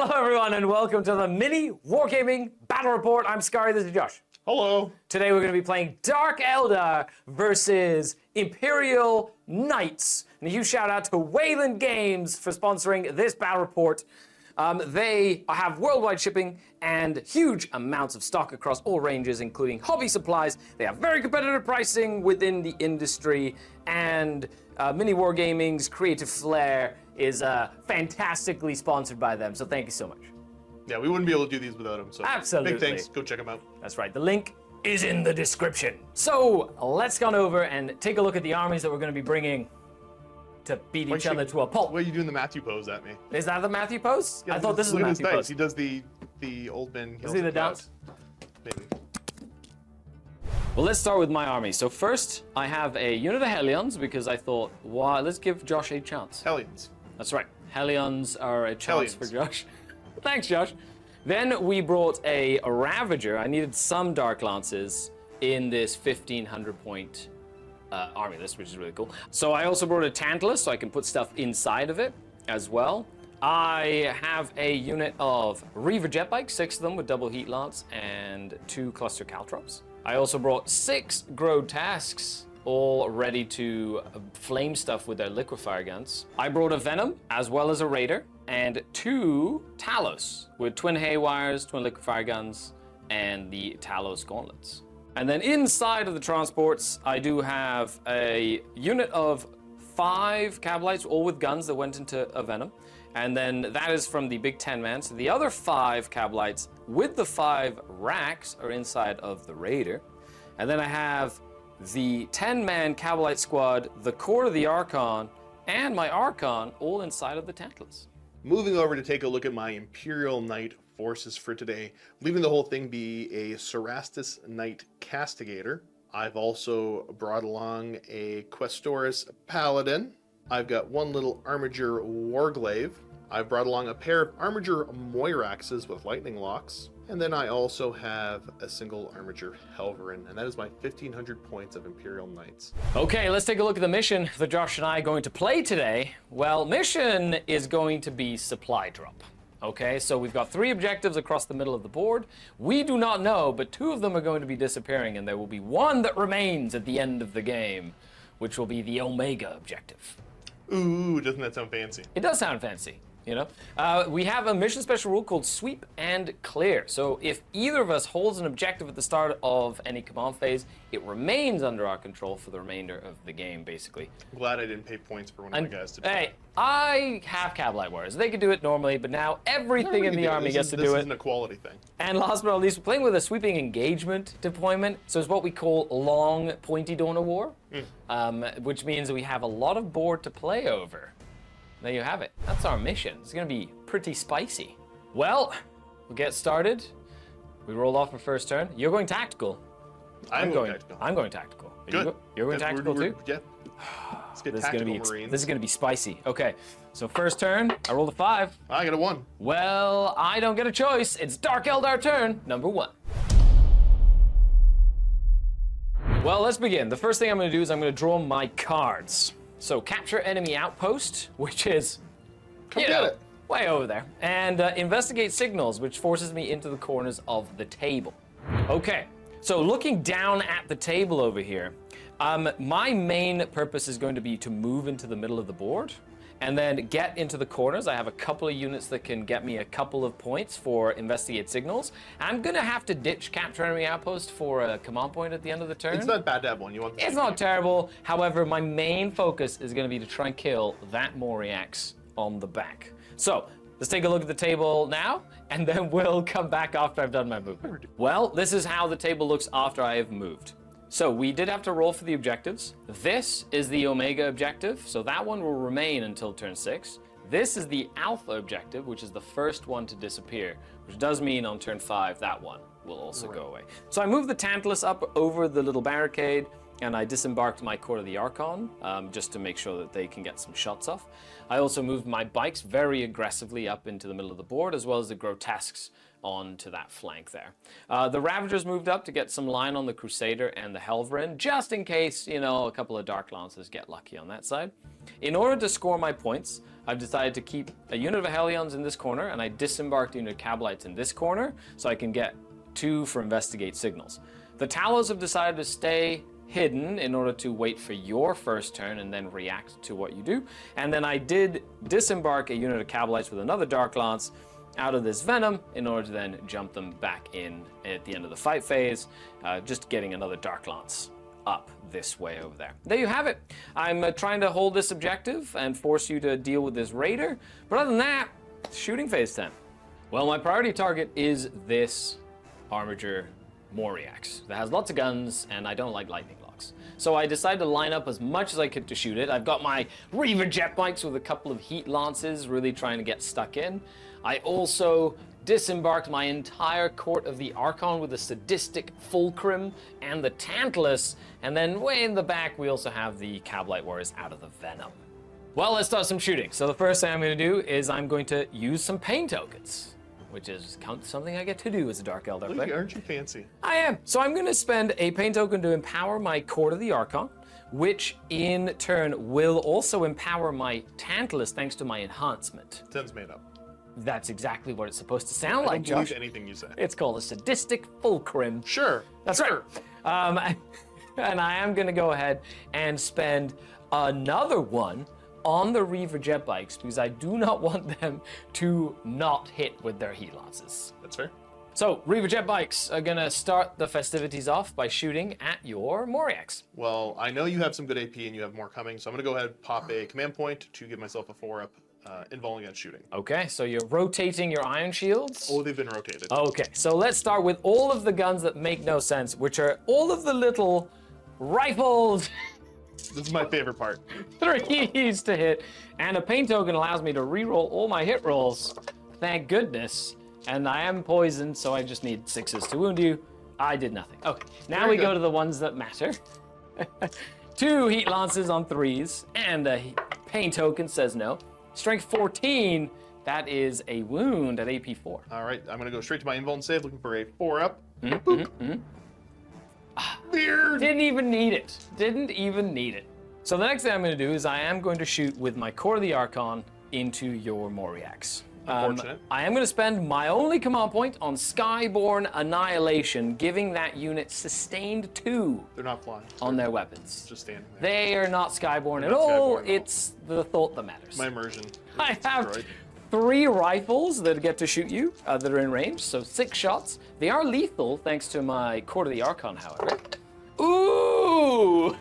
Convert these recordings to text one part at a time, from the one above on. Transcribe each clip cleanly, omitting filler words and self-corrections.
Hello everyone and welcome to the MiniWarGaming Battle Report. I'm Scary, this is Josh. Hello. Today we're going to be playing Dark Eldar versus Imperial Knights. And a huge shout out to Wayland Games for sponsoring this battle report. They have worldwide shipping and huge amounts of stock across all ranges, including hobby supplies. They have very competitive pricing within the industry, and MiniWarGaming's creative flair is fantastically sponsored by them, so thank you so much. Yeah, we wouldn't be able to do these without them, so Absolutely. big thanks. Go check them out. That's right, the link is in the description. So let's go over and take a look at the armies that we're going to be bringing to beat each other to a pulp. Why are you doing the Matthew pose at me? Is that the Matthew pose? Yeah, I thought this is the Matthew pose. He does the old man. Is he the dance? Maybe. Well, let's start with my army. So first, I have a unit of Hellions because I thought, why? Let's give Josh a chance. Hellions. That's right. Hellions are a chance Hellions. for Josh. Thanks, Josh. Then we brought a Ravager. I needed some Dark Lances in this 1,500 point army list, which is really cool. So I also brought a Tantalus so I can put stuff inside of it as well. I have a unit of Reaver jet bikes, 6 of them with double heat lance and 2 cluster caltrops. I also brought 6 Grotesques, all ready to flame stuff with their liquefier guns. I brought a Venom as well as a Raider and 2 Talos with twin Haywires, twin liquefier guns, and the Talos gauntlets. And then inside of the transports, I do have a unit of 5 Cabalites, all with guns that went into a Venom. And then that is from the big 10-man. So the other 5 Cabalites with the 5 racks are inside of the Raider. And then I have the 10-man Cabalite squad, the core of the Archon, and my Archon all inside of the Tantalus. Moving over to take a look at my Imperial Knight forces for today, leaving the whole thing be a Cerastus Knight Castigator. I've also brought along a Questoris Paladin. I've got 1 little Armiger Warglaive. I've brought along a pair of Armiger Moiraxes with lightning locks. And then I also have a single Armiger Helverin, and that is my 1,500 points of Imperial Knights. Okay, let's take a look at the mission that Josh and I are going to play today. Well, mission is going to be supply drop. Okay, so we've got 3 objectives across the middle of the board. We do not know, but 2 of them are going to be disappearing, and there will be 1 that remains at the end of the game, which will be the Omega objective. Ooh, doesn't that sound fancy? It does sound fancy, you know? We have a mission special rule called Sweep and Clear. So if either of us holds an objective at the start of any command phase, it remains under our control for the remainder of the game, basically. I'm glad I didn't pay points for one of my guys to do Hey, I have Cabalite Warriors. They could do it normally, but now everything in the army gets to do it. This isn't a quality thing. And last but not least, we're playing with a sweeping engagement deployment. So it's what we call long pointy dawn of war, which means that we have a lot of board to play over. There you have it. That's our mission. It's going to be pretty spicy. Well, we'll get started. We roll off our first turn. You're going tactical. I'm going tactical. I'm going tactical. Good. You're going tactical too? Yeah. Let's get tactical, Marines. This is going to be spicy. Okay, so first turn, I rolled a 5. I got a 1. Well, I don't get a choice. It's Dark Eldar turn, number 1. Well, let's begin. The first thing I'm going to do is I'm going to draw my cards. So capture enemy outpost, which is, way over there. And investigate signals, which forces me into the corners of the table. Okay, so looking down at the table over here, my main purpose is going to be to move into the middle of the board and then get into the corners. I have a couple of units that can get me a couple of points for investigate signals. I'm gonna have to ditch capture enemy outpost for a command point at the end of the turn. It's not bad to have one. You want it's not terrible. However, my main focus is gonna be to try and kill that Moriax on the back. So let's take a look at the table now, and then we'll come back after I've done my movement. Well, this is how the table looks after I have moved. So we did have to roll for the objectives. This is the Omega objective, so that one will remain until turn 6. This is the Alpha objective, which is the first one to disappear, which does mean on turn 5, that one will also go away. So I moved the Tantalus up over the little barricade, and I disembarked my Court of the Archon, just to make sure that they can get some shots off. I also moved my bikes very aggressively up into the middle of the board, as well as the Grotesques onto that flank there. The Ravagers moved up to get some line on the Crusader and the Helverin, just in case, you know, a couple of Dark Lances get lucky on that side. In order to score my points, I've decided to keep a unit of Hellions in this corner, and I disembarked a unit of Cabalites in this corner, so I can get 2 for investigate signals. The Talos have decided to stay hidden in order to wait for your first turn and then react to what you do. And then I did disembark a unit of Cabalites with another Dark Lance out of this Venom in order to then jump them back in at the end of the fight phase, just getting another Dark Lance up this way over there. There you have it. I'm trying to hold this objective and force you to deal with this Raider, but other than that, shooting phase 10. Well, my priority target is this Armiger Moriax that has lots of guns, and I don't like lightning locks. So I decided to line up as much as I could to shoot it. I've got my Reaver jet bikes with a couple of heat lances, really trying to get stuck in. I also disembarked my entire court of the Archon with the Sadistic Fulcrum and the Tantalus, and then way in the back we also have the Cabalite Warriors out of the Venom. Well, let's start some shooting. So the first thing I'm going to do is I'm going to use some pain tokens, which is something I get to do as a Dark Eldar player. Aren't you fancy? I am. So I'm going to spend a pain token to empower my Court of the Archon, which in turn will also empower my Tantalus thanks to my enhancement. 10's made up. That's exactly what it's supposed to sound like, I don't Josh. believe anything you say. It's called a Sadistic Fulcrum. Sure. That's right. And I am going to go ahead and spend another one on the Reaver jet bikes because I do not want them to not hit with their heat lances. That's fair. So Reaver jet bikes are gonna start the festivities off by shooting at your Moriax. Well, I know you have some good AP and you have more coming, so I'm gonna go ahead and pop a command point to give myself a 4-up involving against shooting. Okay, so you're rotating your iron shields. Oh, they've been rotated. Okay, so let's start with all of the guns that make no sense, which are all of the little rifles. This is my favorite part. 3s to hit, and a pain token allows me to reroll all my hit rolls. Thank goodness. And I am poisoned, so I just need 6s to wound you. I did nothing. Okay, now we go to the ones that matter. 2 heat lances on 3s, and a pain token says no. Strength 14, that is a wound at AP 4. All right, I'm gonna go straight to my invuln save, looking for a 4-up. Weird. Didn't even need it. Didn't even need it. So the next thing I'm going to do is I am going to shoot with my Core of the Archon into your Moriax. Unfortunate. I am going to spend my only command point on Skyborn Annihilation, giving that unit sustained 2 They're not flying. on their weapons. Just standing there. They are not Skyborn at not all. Skyborn at all. It's the thought that matters. My immersion. I have destroyed. 3 rifles that get to shoot you that are in range, so 6 shots. They are lethal thanks to my Court of the Archon, however. Ooh!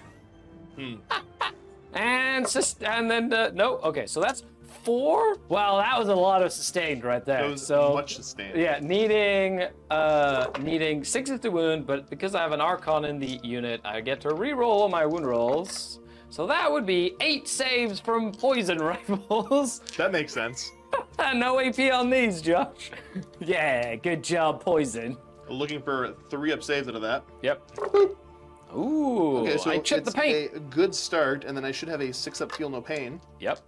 and then, no, okay, so that's 4? Well, that was a lot of sustained right there. That was so, much sustained. Yeah, needing 6s to wound, but because I have an Archon in the unit, I get to reroll all my wound rolls. So that would be 8 saves from poison rifles. That makes sense. No AP on these, Josh. Yeah, good job, poison. Looking for 3-up saves out of that. Yep. Ooh, Okay, so I chipped it's the paint. a good start, and then I should have a 6-up feel no pain. Yep.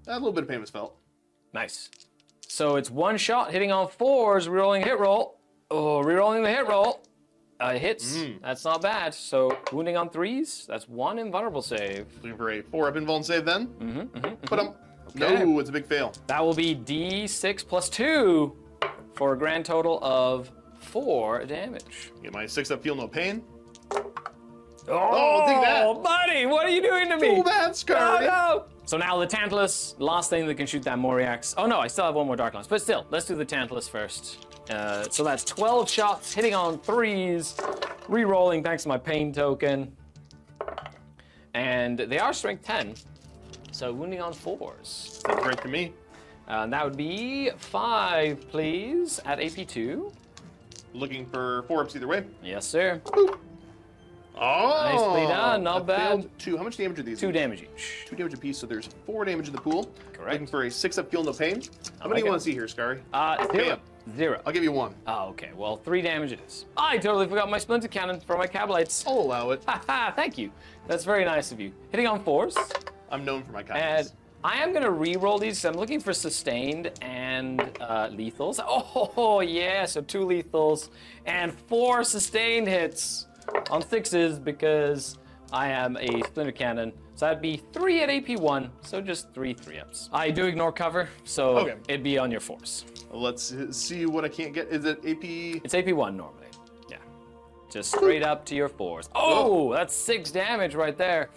A little bit of pain was felt. Nice. So it's 1 shot, hitting on 4s, rerolling hit roll. Oh, rerolling the hit roll. Hits. That's not bad. So wounding on 3s, that's 1 invulnerable save. Looking for a 4-up invuln save then. But Okay. no, it's a big fail. That will be D6 plus 2 for a grand total of 4 damage. Get my 6-up feel no pain. Oh, take that. buddy, what are you doing to me? Oh, bad, Scar. Oh, no. So now the Tantalus, last thing that can shoot that Moriax. Oh no, I still have 1 more Dark Lance, but still, let's do the Tantalus first. So that's 12 shots, hitting on 3s, re-rolling thanks to my pain token. And they are strength 10, so wounding on 4s. Sounds great to me. And that would be 5, please, at AP 2. Looking for 4-ups either way. Yes, sir. Oh! Nicely done, not I bad. failed 2. How much damage are these? 2 damage each. 2 damage apiece, so there's 4 damage in the pool. Correct. Looking for a 6-up feel no pain. How many like do you it. want to see here, Scary? 0. Bam. 0. I'll give you 1. Oh, okay. Well, 3 damage it is. I totally forgot my splinter cannon for my Cabalites. I'll allow it. Haha, thank you. That's very nice of you. Hitting on 4s. I'm known for my And kindness. I am going to re-roll these. I'm looking for sustained and lethals. Oh, yeah. So 2 lethals and 4 sustained hits on 6s because I am a splinter cannon So that'd be 3 at AP1, so just 3 3-ups. I do ignore cover, so Okay. it'd be on your force. Let's see what I can't get. Is it AP? It's AP1 normally, yeah. Just straight up to your force. Oh, that's 6 damage right there.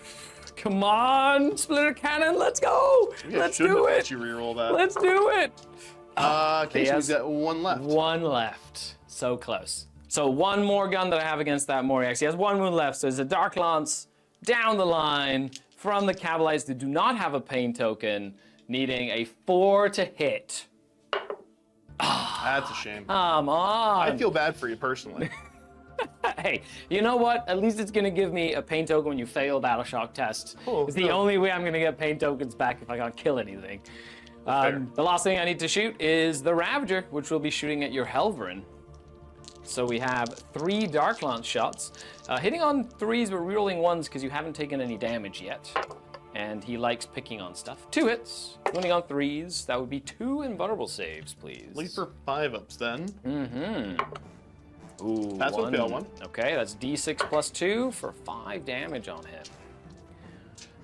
Come on, splitter cannon, let's go. Yeah, Let's shouldn't do have let it. you reroll that. Let's do it. Okay, so has we've got 1 left. 1 left, so close. So 1 more gun that I have against that Moriax. He has 1 wound left, so it's a Dark Lance down the line from the Cabalites that do not have a pain token, needing a 4 to hit. That's a shame. Come on. I feel bad for you personally. Hey, you know what? At least it's gonna give me a pain token when you fail battle shock test. Oh, It's the no. only way I'm gonna get pain tokens back if I can't kill anything. Fair. The last thing I need to shoot is the Ravager, which will be shooting at your Helverin. So we have 3 Dark Lance shots. Hitting on 3s but rerolling 1s because you haven't taken any damage yet. And he likes picking on stuff. 2 hits, winning on 3s. That would be 2 invulnerable saves, please. Leave for 5-ups then. Ooh, Pass one, fail 1. Okay, that's D6 plus 2 for 5 damage on him.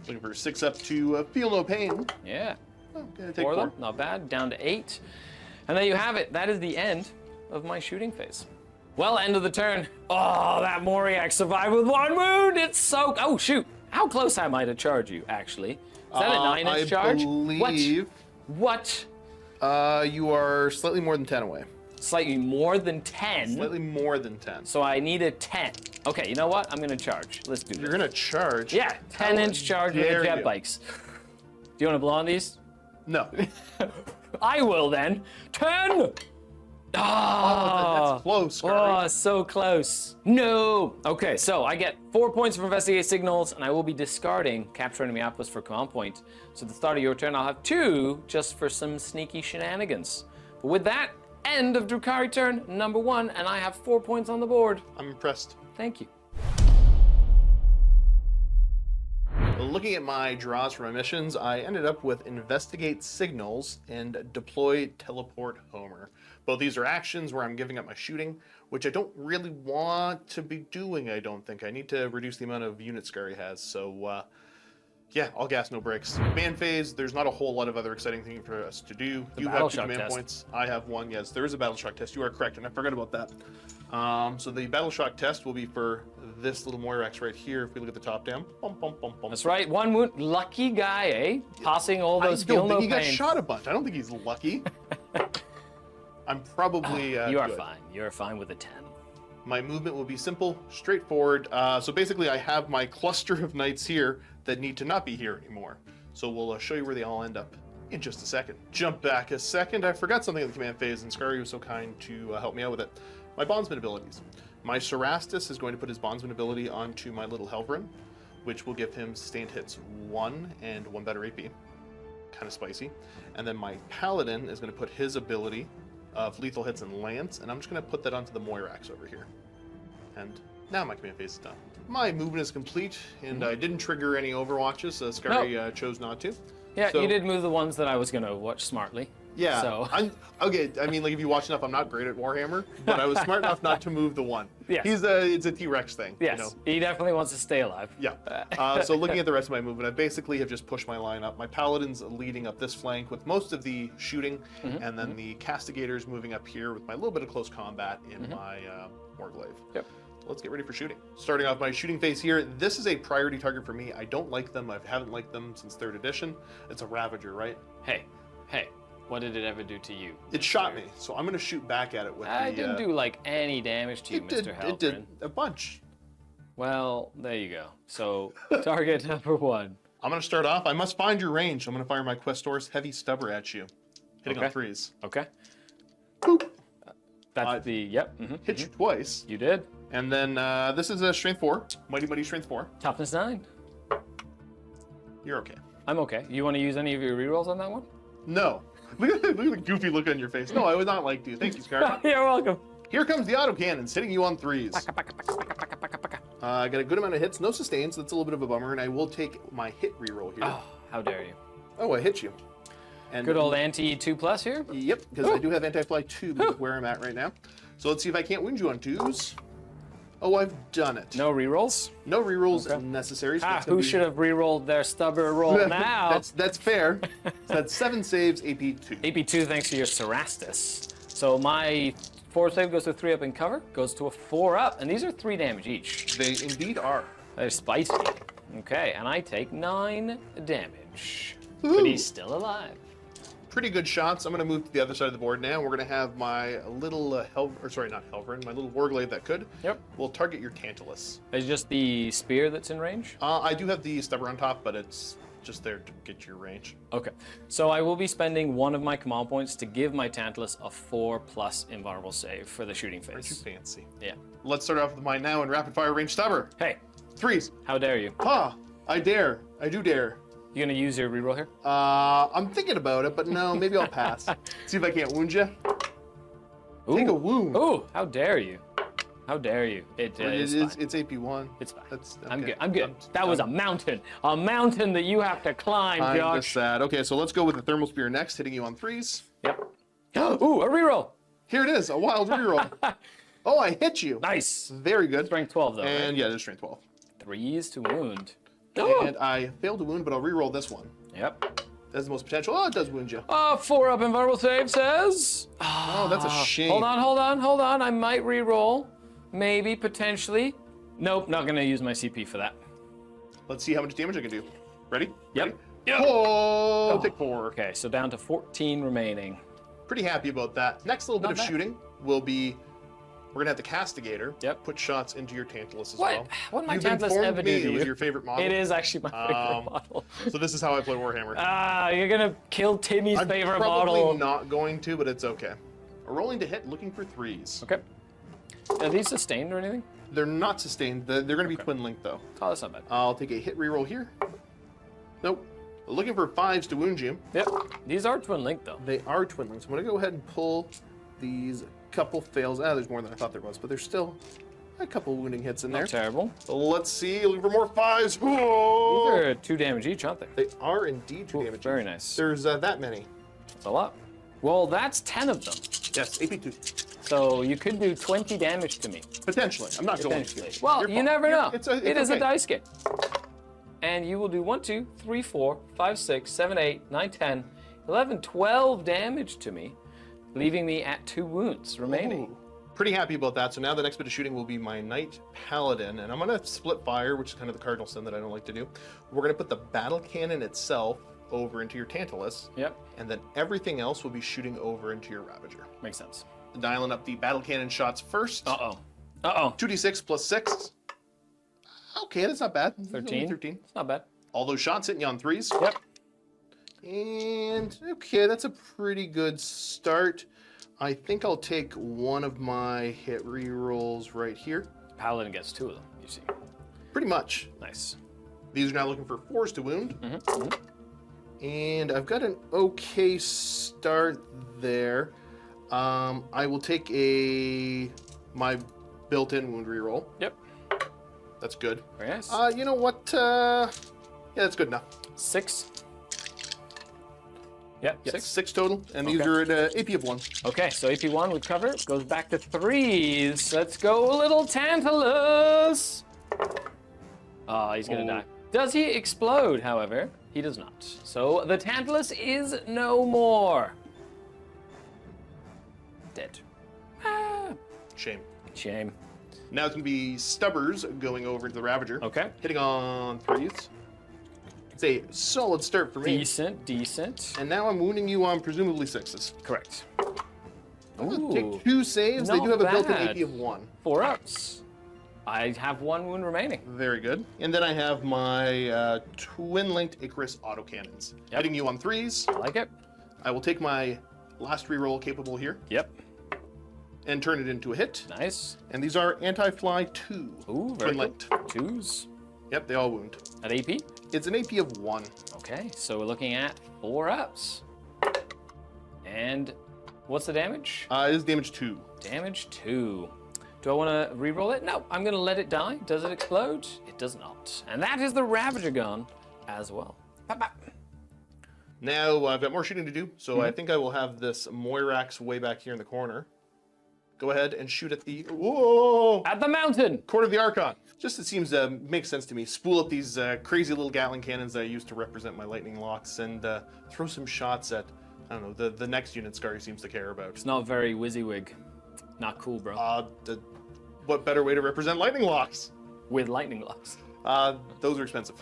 Looking for 6-up to feel no pain. Yeah. Oh, gonna take 4 of 4. them, not bad. Down to 8. And there you have it. That is the end of my shooting phase. Well, end of the turn. Oh, that Moriax survived with 1 wound. It's so... Oh, shoot. How close am I to charge you, actually? Is that a 9-inch charge? I believe What? you are slightly more than 10 away. Slightly more than 10? Slightly more than 10. So I need a 10. Okay, you know what? I'm going to charge. Let's do this. You're gonna charge? Yeah, 10-inch charge with the dare jet you. bikes. Do you want to blow on these? No. I will then. 10! Oh, Ah! that's close, Scurry. Oh, so close. No. Okay, so I get 4 points for investigate signals, and I will be discarding capture enemy outpost for command point. So at the start of your turn, I'll have 2 just for some sneaky shenanigans. But with that, end of Drukhari turn number 1, and I have 4 points on the board. I'm impressed. Thank you. Looking at my draws for my missions, I ended up with Investigate Signals and Deploy Teleport Homer. Both these are actions where I'm giving up my shooting, which I don't really want to be doing, I don't think. I need to reduce the amount of units Scurry has, so yeah, all gas, no brakes. Command phase, there's not a whole lot of other exciting thing for us to do. You battle have 2 shock command test. points. I have 1, yes. There is a battle shock test. You are correct, and I forgot about that. So the battle shock test will be for this little Moirax right here. If we look at the top down. Bum, bum, bum, bum. That's right. 1 wound. Lucky guy, eh? Passing all those I feel don't no think he got pain. shot a bunch. I don't think he's lucky. I'm probably You are good. fine. You are fine with a 10. My movement will be simple, straightforward. So basically I have my cluster of knights here that need to not be here anymore. So we'll show you where they all end up in just a second. Jump back a second. I forgot something in the command phase, and Scurry was so kind to help me out with it. My bondsman abilities. My Cerastus is going to put his bondsman ability onto my little Helverin, which will give him sustained hits 1 and 1 better AP. Kind of spicy. And then my Paladin is going to put his ability of lethal hits and lance, and I'm just going to put that onto the Moirax over here. And now my command phase is done. My movement is complete, and I didn't trigger any overwatches, so Scurry chose not to. Yeah, So- you did move the ones that I was going to watch smartly. Yeah, So. okay. I mean, like if you watch enough, I'm not great at Warhammer, but I was smart enough not to move the one. Yes. It's a T-Rex thing. Yes, You know? he definitely wants to stay alive. Yeah. So looking at the rest of my movement, I basically have just pushed my line up. My Paladin's leading up this flank with most of the shooting, and then the Castigators moving up here with my little bit of close combat in my Warglaive. Yep. Let's get ready for shooting. Starting off my shooting phase here, this is a priority target for me. I don't like them. I haven't liked them since 3rd edition. It's a Ravager, right? Hey, what did it ever do to you? It shot me, so I'm going to shoot back at it with I the... didn't do like any damage to you, Mr. Halpern. It did a bunch. Well, there you go. So, target number 1. I'm going to start off. I must find your range. I'm going to fire my Questor's Heavy Stubber at you. Hitting on 3s. Okay. Boop. That's yep. Hit you twice. You did. And then this is a Strength 4. Mighty Strength 4. Toughness 9. You're okay. I'm okay. You want to use any of your rerolls on that one? No. Look at the goofy look on your face. No, I would not like to. Thank you, Scar. You're welcome. Here comes the autocannons, hitting you on 3s. I got a good amount of hits, no sustains, so that's a little bit of a bummer, and I will take my hit reroll here. Oh, how dare you. Oh, I hit you. And Good old anti-2+ here. Yep, because I do have anti-fly 2 because of where I'm at right now. So let's see if I can't wound you on 2s. Oh, I've done it. No rerolls? No rerolls necessary. So Who should have rerolled their stubborn roll now? That's fair. So that's 7 saves, AP 2. AP 2 thanks to your Cerastus. So my 4 save goes to a 3 up in cover, goes to a 4 up, and these are 3 damage each. They indeed are. They're spicy. Okay, and I take 9 damage. Ooh. But he's still alive. Pretty good shots. I'm going to move to the other side of the board now. We're going to have my little my little Warglaive that could. Yep. We'll target your Tantalus. Is just the spear that's in range? I do have the stubber on top, but it's just there to get your range. Okay. So I will be spending 1 of my command points to give my Tantalus a 4+ invulnerable save for the shooting Aren't you phase. fancy? Yeah. Let's start off with mine now in rapid fire range stubber. Hey, 3s. how dare you? Ha! I dare. I do dare. You gonna use your reroll here? I'm thinking about it, but no, maybe I'll pass. See if I can't wound you. Ooh. Take a wound. Ooh, how dare you? How dare you? It's AP1. It's fine. That's, I'm okay. good. I'm good. That was a mountain that you have to climb, I'm Josh. just sad. Okay, so let's go with the thermal spear next, hitting you on 3s. Yep. Ooh, a reroll. Here it is, a wild reroll. Oh, I hit you. Nice. Very good. Strength 12 though. And right? yeah, there's strength 12. 3s to wound. And I failed to wound, but I'll reroll this one. Yep. That's the most potential. Oh, it does wound you. 4 up invulnerable save says. Oh, that's a shame. Hold on. I might reroll. Maybe, potentially. Nope, not gonna use my CP for that. Let's see how much damage I can do. Ready? Yep. Ready? Yep. Oh, take 4. Okay, so down to 14 remaining. Pretty happy about that. Next little bit Not of bad. shooting will be, we're gonna have the Castigator. Yep. Put shots into your Tantalus as What? well. What my You've Tantalus informed ever me do to it was you? your favorite model. It is actually my favorite model. So this is how I play Warhammer. You're gonna kill Timmy's I'm favorite probably model. not going to, but it's okay. Rolling to hit, looking for 3s. Okay. Are these sustained or anything? They're not sustained. They're going to be twin linked though. Oh, that's not bad. I'll take a hit reroll here. Nope. Looking for 5s to wound you. Yep. These are twin linked though. They are twin linked. So I'm going to go ahead and pull these couple fails. There's more than I thought there was, but there's still a couple wounding hits in there. Not terrible. Let's see. Looking for more 5s. Whoa! These are 2 damage each, aren't they? They are indeed 2 damage. Very nice. There's that many. That's a lot. Well, that's 10 of them. Yes, AP2. So you could do 20 damage to me. Potentially. I'm not going Potentially. to. Well, You're you fine. never know. It's It is a okay. dice game. And you will do 1, 2, 3, 4, 5, 6, 7, 8, 9, 10, 11, 12 damage to me, leaving me at 2 wounds remaining. Ooh. Pretty happy about that. So now the next bit of shooting will be my Knight Paladin, and I'm going to split fire, which is kind of the cardinal sin that I don't like to do. We're going to put the battle cannon itself over into your Tantalus, Yep. and then everything else will be shooting over into your Ravager. Makes sense. Dialing up the battle cannon shots first. Uh-oh. Uh-oh. 2d6 plus 6. Okay, that's not bad. 13. 13. It's not bad. All those shots hitting you on 3s. Yep. And okay, that's a pretty good start. I think I'll take one of my hit rerolls right here. Paladin gets 2 of them, you see. Pretty much. Nice. These are now looking for 4s to wound. Mm-hmm. And I've got an okay start there. I will take my built-in wound reroll. Yep. That's good. Very nice. You know what? Yeah, that's good enough. 6. Yep, Yeah, 6. 6 total, and these Okay. are at AP of 1. Okay, so AP1 we cover. Goes back to 3s. Let's go, little Tantalus. He's gonna die. Does he explode, however? He does not. So the Tantalus is no more. Dead. Shame. Shame. Now it's going to be Stubbers going over to the Ravager. Okay. Hitting on 3s. It's a solid start for me. Decent. And now I'm wounding you on presumably 6s. Correct. Take 2 saves. They Not do have a built-in bad. AP of 1. 4 ups. I have 1 wound remaining. Very good. And then I have my twin-linked Icarus autocannons. Yep. Hitting you on 3s. I like it. I will take my last reroll capable here Yep. and turn it into a hit. Nice. And these are anti-fly 2. Ooh, very good. Twin-linked. 2s. Yep, they all wound. At AP? It's an AP of 1. Okay, so we're looking at 4 ups. And what's the damage? It is damage 2. Damage 2. Do I want to re-roll it? No, I'm going to let it die. Does it explode? It does not. And that is the Ravager gun as well. Bap, bap. Now I've got more shooting to do, so I think I will have this Moirax way back here in the corner. go ahead and shoot at the, whoa! At the mountain! Court of the Archon. Just it seems to make sense to me. Spool up these crazy little Gatling cannons that I use to represent my lightning locks and throw some shots at, I don't know, the next unit Scary seems to care about. It's not very WYSIWYG. Not cool, bro. What better way to represent lightning locks? With lightning locks. Those are expensive.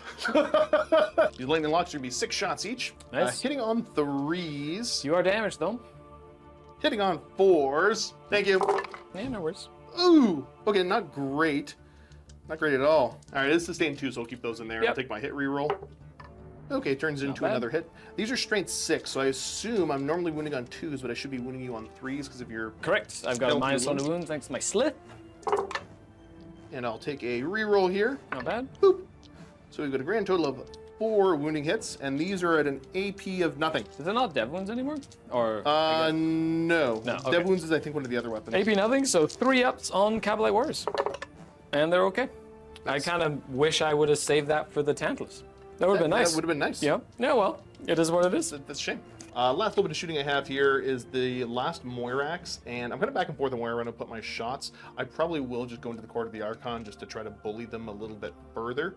These lightning locks are gonna be 6 shots each. Nice. Hitting on 3s. You are damaged, though. Hitting on 4s. Thank you. Yeah, no worries. Ooh. Okay, not great. Not great at all. All right, it's sustained 2, so I'll keep those in there. Yep. I'll take my hit reroll. Okay, turns into bad. another hit. These are strength 6, so I assume I'm normally wounding on 2s, but I should be wounding you on 3s because of your... Correct. I've got a penalty -1 to wounds thanks to my slith. And I'll take a reroll here. Not bad. Boop. So we've got a grand total of 4 wounding hits, and these are at an AP of nothing. Is it not dev wounds anymore? Or No. No, okay. Dev wounds is, I think, one of the other weapons. AP nothing, so 3 ups on Cabalite Warriors. And they're okay. Nice. I kind of wish I would have saved that for the Tantalus. That would have been nice. That would have been nice. Yeah. Yeah, well, it is what it is. That's a shame. Last little bit of shooting I have here is the last Moirax, and I'm kind of back and forth on where I want to put my shots. I probably will just go into the Court of the Archon just to try to bully them a little bit further,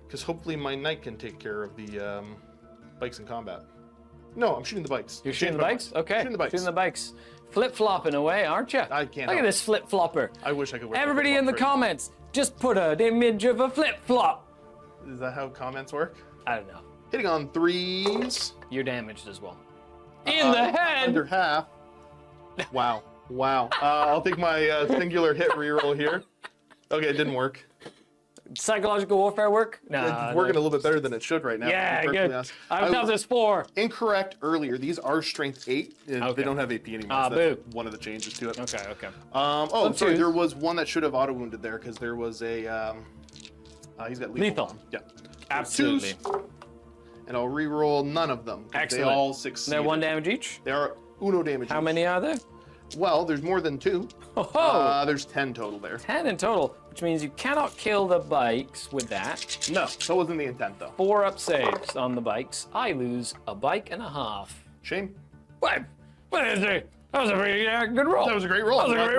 because hopefully my knight can take care of the bikes in combat. No, I'm shooting the bikes. You're shooting the bikes? Okay. Shooting the bikes. Shooting the bikes. Flip-flopping away, aren't you? I can't Look at help this flip-flopper. I wish I could. Wear Everybody in the comments, just put an image of a flip-flop. Is that how comments work? I don't know. Hitting on 3s. You're damaged as well. In the head! Under half. Wow. Wow. I'll take my singular hit reroll here. Okay, it didn't work. Psychological warfare work? Nah. It's working a little bit better than it should right now. Yeah, to be perfectly good. honest. I've got this 4. Incorrect earlier. These are strength 8. Okay. They don't have AP anymore. Ah, so that's boo. one of the changes to it. Okay, okay. Oh, sorry. 2s. There was one that should have auto wounded there because there was a. He's got lethal. Lethal. Yeah. Absolutely. 2s, and I'll reroll none of them. Excellent. They all succeed. They're 1 damage each? They are uno damage. How each. many are there? Well, there's more than 2. Oh, There's 10 total there. 10 in total, which means you cannot kill the bikes with that. No, that wasn't the intent though. 4 up saves on the bikes. I lose a bike and a half. Shame. What? What is it? That was a pretty good roll. That was a great roll. That was a great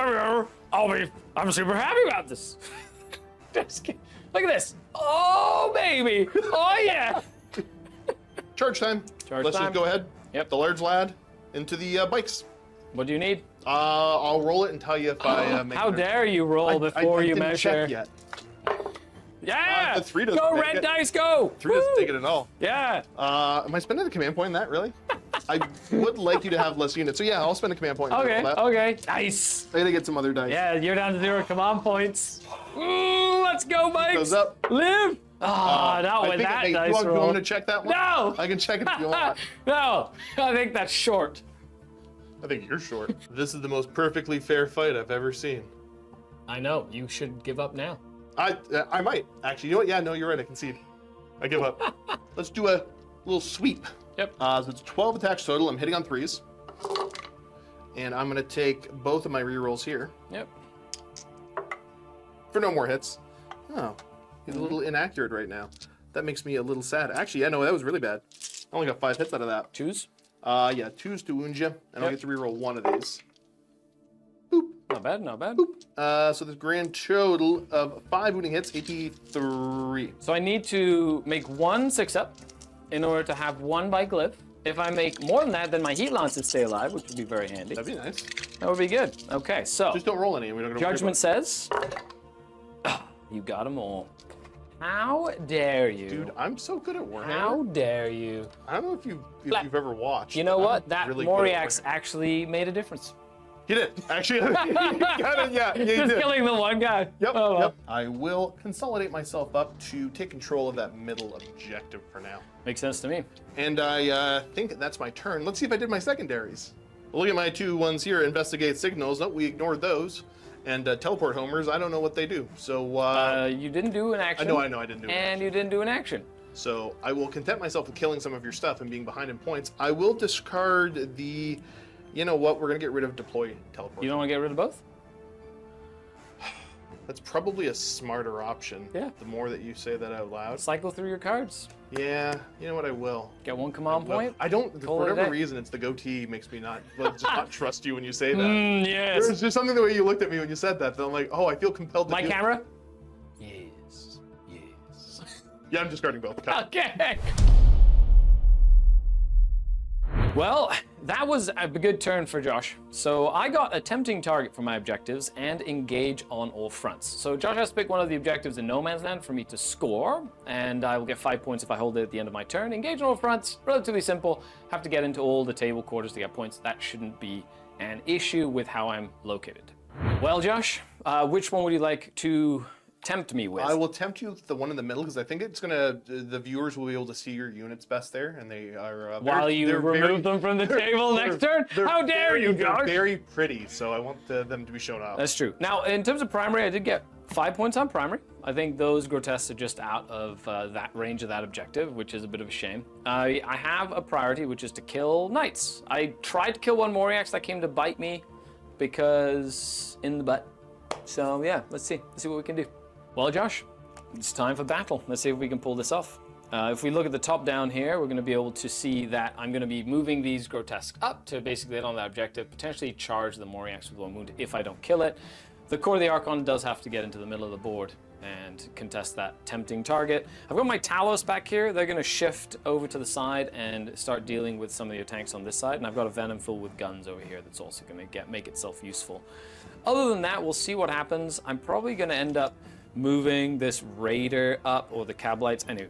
roll. Okay. I'm super happy about this. Just kidding. Look at this. Oh, baby. Oh, yeah. Charge time. Charge Let's time. just go ahead. Yep. The large lad into the bikes. What do you need? I'll roll it and tell you if I make How it or not. dare you roll before I you didn't measure? check yet. Yeah. The 3 doesn't Go, make red it. dice, go. 3 doesn't Woo. take it at all. Yeah. Am I spending the command point in that, really? I would like you to have less units. So yeah, I'll spend a command point. Okay. For that. Okay. Nice. I gotta get some other dice. Yeah, you're down to 0 command points. Ooh, let's go, bikes. Goes up. Live. Ah, not I with think that hey, dice you want roll. to check that one? No. I can check it if you want. No, I think that's short. I think you're short. This is the most perfectly fair fight I've ever seen. I know. You should give up now. I might actually. You know what? Yeah, no, you're right. I concede. I give up. Let's do a little sweep. Yep. So it's 12 attacks total. I'm hitting on 3s, and I'm gonna take both of my rerolls here Yep. for no more hits. Oh, he's a little inaccurate right now. That makes me a little sad. Actually, yeah, no, that was really bad. I only got 5 hits out of that. Choose. Yeah, 2s to wound you, and I'll Yep. get to reroll 1 of these. Boop. Not bad. Not bad. So there's grand total of 5 wounding hits, 83. So I need to make 1 6-up in order to have 1 bike live. If I make more than that, then my heat lances stay alive, which would be very handy. That'd be nice. That would be good. Okay, so Just don't roll any, and we don't gotta worry judgment about says, you got them all. How dare you? it. Dude, I'm so good at Warhammer. How dare you? I don't know if you've ever watched. You know but what? I'm That really good at Moriax Warhammer. actually made a difference. He did. Actually, yeah, he Just did. killing the one guy. Yep, Oh, well. yep. I will consolidate myself up to take control of that middle objective for now. Makes sense to me. And I think that's my turn. Let's see if I did my secondaries. Look at my 2 ones here. Investigate signals. No, we ignored those. And teleport homers, I don't know what they do. So You didn't do an action. I know I didn't do it. And you didn't do an action. So I will content myself with killing some of your stuff and being behind in points. I will discard the, you know what, we're gonna get rid of deploy teleport. You don't want to get rid of both? That's probably a smarter option. Yeah. The more that you say that out loud. Cycle through your cards. Yeah, you know what, I will. Get one command point. I don't, Call for it a whatever day. reason, it's the goatee makes me not, just not trust you when you say that. Yes. There's just something the way you looked at me when you said that, that I'm like, oh, I feel compelled to My do it. camera? Yes. Yes. Yeah, I'm discarding both. Okay. Well, that was a good turn for Josh. So I got a tempting target for my objectives and engage on all fronts. So Josh has to pick one of the objectives in No Man's Land for me to score, and I will get 5 points if I hold it at the end of my turn. Engage on all fronts, relatively simple. Have to get into all the table quarters to get points. That shouldn't be an issue with how I'm located. Well, Josh, which one would you like to tempt me with? I will tempt you with the one in the middle because I think it's gonna. The viewers will be able to see your units best there, and they are. While you remove them from the table next turn? How dare you, Josh? They're very pretty, so I want them to be shown off. That's true. Now, in terms of primary, I did get 5 points on primary. I think those grotesques are just out of that range of that objective, which is a bit of a shame. I have a priority, which is to kill knights. I tried to kill one Moriax that came to bite me because in the butt. So yeah, let's see what we can do. Well, Josh, it's time for battle. Let's see if we can pull this off. If we look at the top down here, we're going to be able to see that I'm going to be moving these grotesques up to basically hit on that objective, potentially charge the Moriax with one wound if I don't kill it. The core of the Archon does have to get into the middle of the board and contest that tempting target. I've got my Talos back here. They're going to shift over to the side and start dealing with some of your tanks on this side. And I've got a Venom filled with guns over here that's also going to make itself useful. Other than that, we'll see what happens. I'm probably going to end up moving this Raider up, or the Cabalites. Anyway,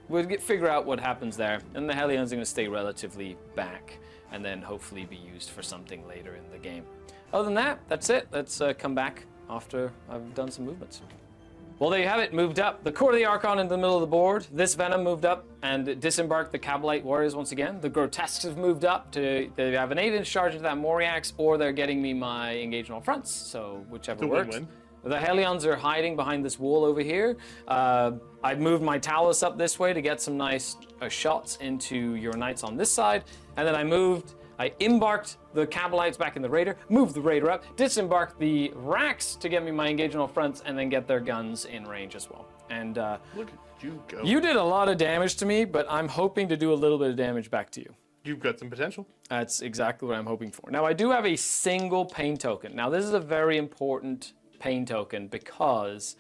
we'll figure out what happens there. And the Hellions are going to stay relatively back and then hopefully be used for something later in the game. Other than that, that's it. Let's come back after I've done some movements. Well, there you have it, moved up. The core of the Archon in the middle of the board. This Venom moved up and disembarked the Cabalite warriors once again. The Grotesques have moved up they have an 8-inch charge into that Moriax, or they're getting me my engagement on fronts, so whichever works. Win-win. The Hellions are hiding behind this wall over here. I've moved my Talos up this way to get some nice shots into your knights on this side, and then I embarked the Cabalites back in the Raider, moved the Raider up, disembarked the Rax to get me my engagement on fronts, and then get their guns in range as well. And Look at you go. you did a lot of damage to me, but I'm hoping to do a little bit of damage back to you. You've got some potential. That's exactly what I'm hoping for. Now, I do have a single pain token. Now, this is a very important pain token because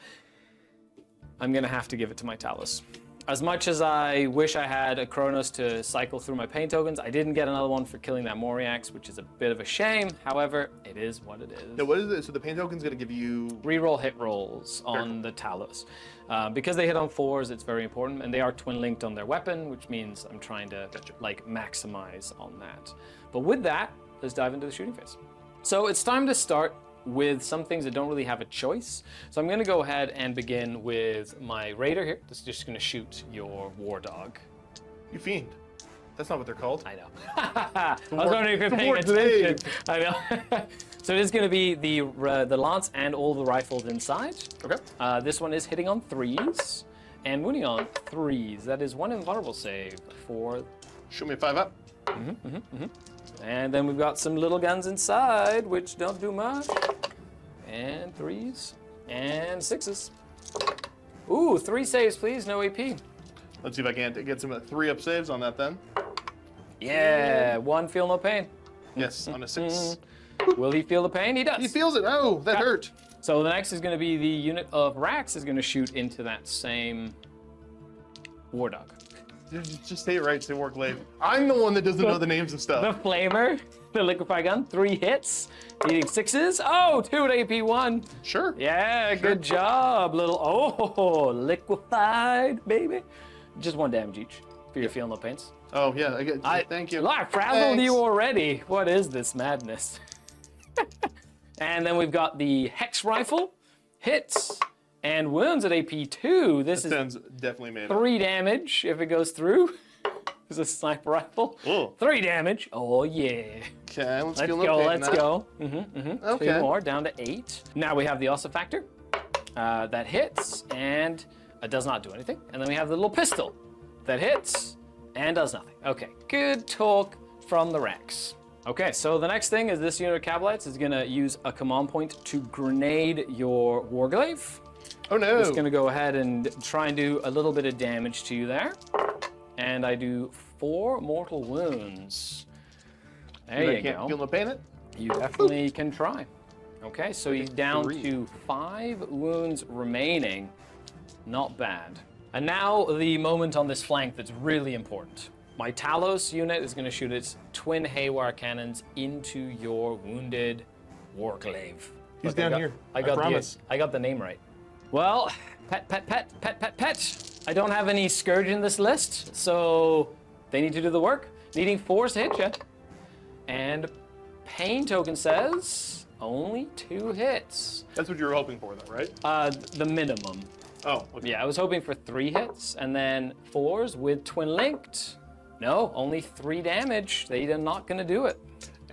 I'm going to have to give it to my Talos. As much as I wish I had a Kronos to cycle through my pain tokens, I didn't get another one for killing that Moriax, which is a bit of a shame. However, it is what it is. Now, what is it? So the pain token's going to give you... Reroll hit rolls on the Talos. Because they hit on 4s, it's very important, and they are twin linked on their weapon, which means I'm trying to maximize on that. But with that, let's dive into the shooting phase. So it's time to start with some things that don't really have a choice. So I'm going to go ahead and begin with my Raider here. This is just going to shoot your War Dog. You fiend. That's not what they're called. I know. I was wondering if you're paying attention. I know. So it is going to be the Lance and all the rifles inside. Okay. This one is hitting on 3s and wounding on 3s. That is 1 invulnerable save for... Show me a 5-up. And then we've got some little guns inside, which don't do much. And 3s and 6s. Ooh, 3 saves, please. No AP. Let's see if I can't get some 3-up saves on that then. Yeah, 1 feel no pain. Yes, on a 6. Will he feel the pain? He does. He feels it. Oh, that hurt. So the next is going to be the unit of Rax is going to shoot into that same War Dog. Just say it right, say work late. I'm the one that doesn't know the names of stuff. The Flamer, the liquefy gun, 3 hits, eating 6s. Oh, 2 at AP 1. Sure. Yeah, good job, little, liquefied, baby. Just 1 damage each for your feel no pains. Oh, yeah, thank you. Look, I frazzled you already. What is this madness? And then we've got the Hex Rifle, hits, and wounds at AP 2. This sounds definitely made 3 damage if it goes through. It's a sniper rifle. Ooh. 3 damage. Oh, yeah. Okay, let's Let's go. Okay. 2 more, down to 8. Now we have the Ossifactor. That hits and does not do anything. And then we have the little pistol that hits and does nothing. Okay, good talk from the Rex. Okay, so the next thing is this unit of Cabalites is gonna use a command point to grenade your Warglaive. Oh no! It's gonna go ahead and try and do a little bit of damage to you there. And I do 4 mortal wounds. There you can't go. feel no pain it? You definitely can try. Okay, so he's down 3. to 5 wounds remaining. Not bad. And now the moment on this flank that's really important. My Talos unit is going to shoot its twin Haywire cannons into your wounded Warglaive. He's down here. I promise. I got the name right. Well, pet. I don't have any Scourge in this list, so they need to do the work. Needing 4 to hit you. And Pain Token says only 2 hits. That's what you were hoping for, though, right? The minimum. Oh, okay. Yeah, I was hoping for 3 hits and then 4s with Twin Linked. No, only 3 damage. They're not going to do it.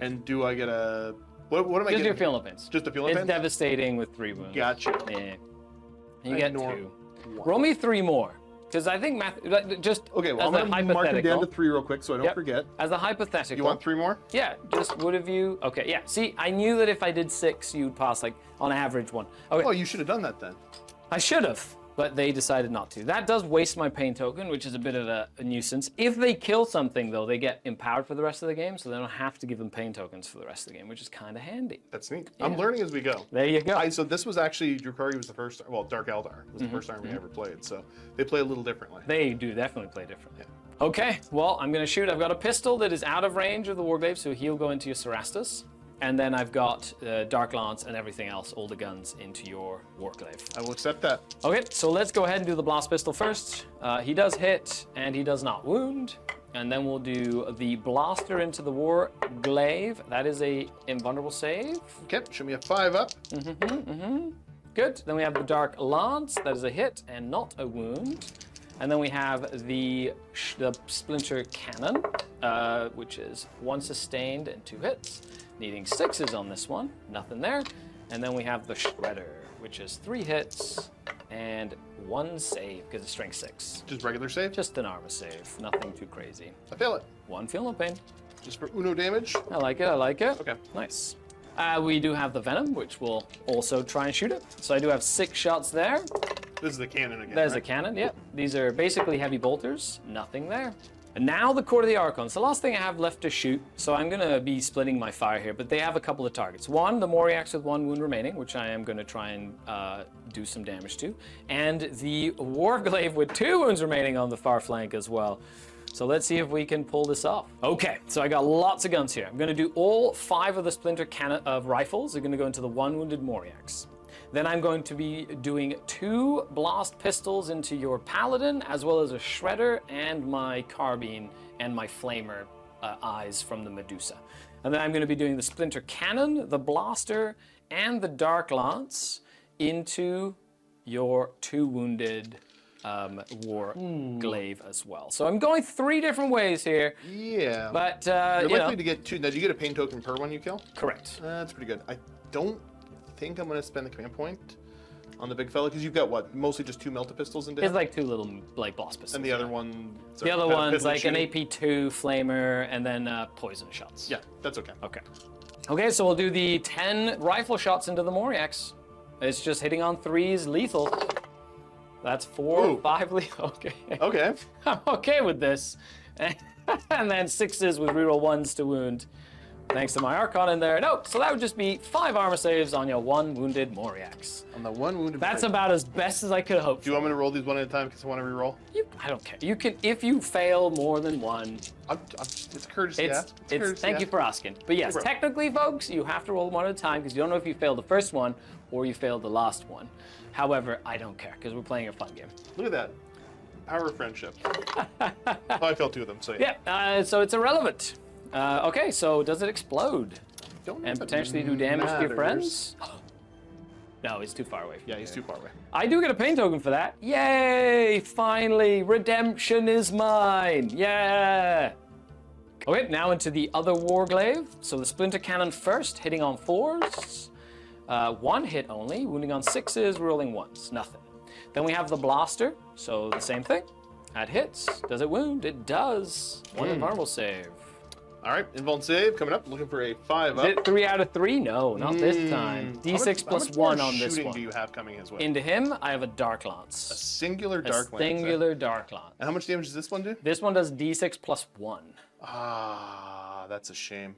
And do I get a... What am I getting? Just your Feeling Pins. Just a Feeling It's Pins? devastating with 3 wounds. Gotcha. Yeah. You get 2. 1. Roll me 3 more. Because I think just Okay, well, I'm as a going to mark them down hypothetical. to 3 real quick so I don't forget. As a hypothetical. You want 3 more? Yeah, just would have you... Okay, yeah. See, I knew that if I did 6, you'd pass, like, on average 1. Okay. Oh, you should have done that then. I should have, but they decided not to. That does waste my Pain Token, which is a bit of a nuisance. If they kill something, though, they get empowered for the rest of the game, so they don't have to give them Pain Tokens for the rest of the game, which is kind of handy. That's neat. I'm learning as we go. There you go. So this was actually, Drukhari was the first, well, Dark Eldar was the first army I ever played, so they play a little differently. They do definitely play differently. Yeah. Okay, well, I'm going to shoot. I've got a pistol that is out of range of the Warglaive, so he'll go into your Cerastus. And then I've got Dark Lance and everything else, all the guns, into your Warglaive. I will accept that. Okay, so let's go ahead and do the Blast Pistol first. He does hit, and he does not wound. And then we'll do the Blaster into the Warglaive. That is a invulnerable save. Okay, show me a 5 up. Good. Then we have the Dark Lance. That is a hit and not a wound. And then we have the Splinter Cannon, which is 1 sustained and 2 hits. Needing 6s on this one. Nothing there. And then we have the Shredder, which is 3 hits and 1 save, because it's strength 6. Just regular save? Just an armor save. Nothing too crazy. I fail it. 1 Feeling Pain. Just for Uno damage? I like it, I like it. Okay. Nice. We do have the Venom, which will also try and shoot it. So I do have 6 shots there. This is the cannon again, There's right? a cannon, yep. These are basically heavy bolters. Nothing there. And now the Court of the Archon. It's the last thing I have left to shoot, so I'm going to be splitting my fire here, but they have a couple of targets. One, the Moriax with 1 wound remaining, which I am going to try and do some damage to, and the Warglaive with 2 wounds remaining on the far flank as well. So let's see if we can pull this off. Okay, so I got lots of guns here. I'm going to do all 5 of the Splinter cannon of rifles. They're going to go into the 1 wounded Moriax. Then I'm going to be doing 2 blast pistols into your Paladin, as well as a Shredder and my Carbine and my Flamer eyes from the Medusa. And then I'm going to be doing the Splinter Cannon, the Blaster, and the Dark Lance into your 2 wounded Warglaive as well. So I'm going 3 different ways here. Yeah. But, You're you likely know. to get 2. Now, do you get a Pain Token per one you kill? Correct. That's pretty good. I don't think I'm going to spend the command point on the big fella, because you've got what? Mostly just 2 melta pistols into It's him? like 2 little like blast pistols. And the other one... The other one's like an AP2 flamer and then poison shots. Yeah, that's okay. Okay. Okay, so we'll do the 10 rifle shots into the Moriax. It's just hitting on 3s lethal. That's 4, Ooh. 5 lethal. Okay. Okay. I'm okay with this. And then 6s with reroll 1s to wound. Thanks to my Archon in there. No, so that would just be 5 armor saves on your 1 wounded Moriax. On the 1 wounded... That's about as best as I could hope. Do you want me to roll these one at a time because I want to reroll? I don't care. You can, if you fail more than 1, it's a courtesy It's, ask. thank you for asking. But yes, bro. technically, folks, you have to roll 1 at a time because you don't know if you failed the first one or you failed the last one. However, I don't care because we're playing a fun game. Look at that. Our friendship. Oh, I failed 2 of them, so yeah. Yeah, so it's irrelevant. Okay, so does it explode Don't know and if it potentially do damage to your matters. friends? No, he's too far away. Yeah, he's too far away. I do get a pain token for that. Yay! Finally, redemption is mine. Yeah. Okay, now into the other Warglaive. So the Splinter Cannon first, hitting on 4s. 1 hit only, wounding on 6s, rolling 1s, nothing. Then we have the Blaster, so the same thing. That hits. Does it wound? It does. 1 invulnerable save. All right, invuln save coming up. Looking for a 5 up. Is it 3 out of 3? No, not this time. D6 plus 1 on this shooting one. do you have coming his way? Into him, I have a Dark A Lance. singular Dark Lance. Singular Dark Lance. And how much damage does this one do? This one does D6 plus 1. Ah, that's a shame.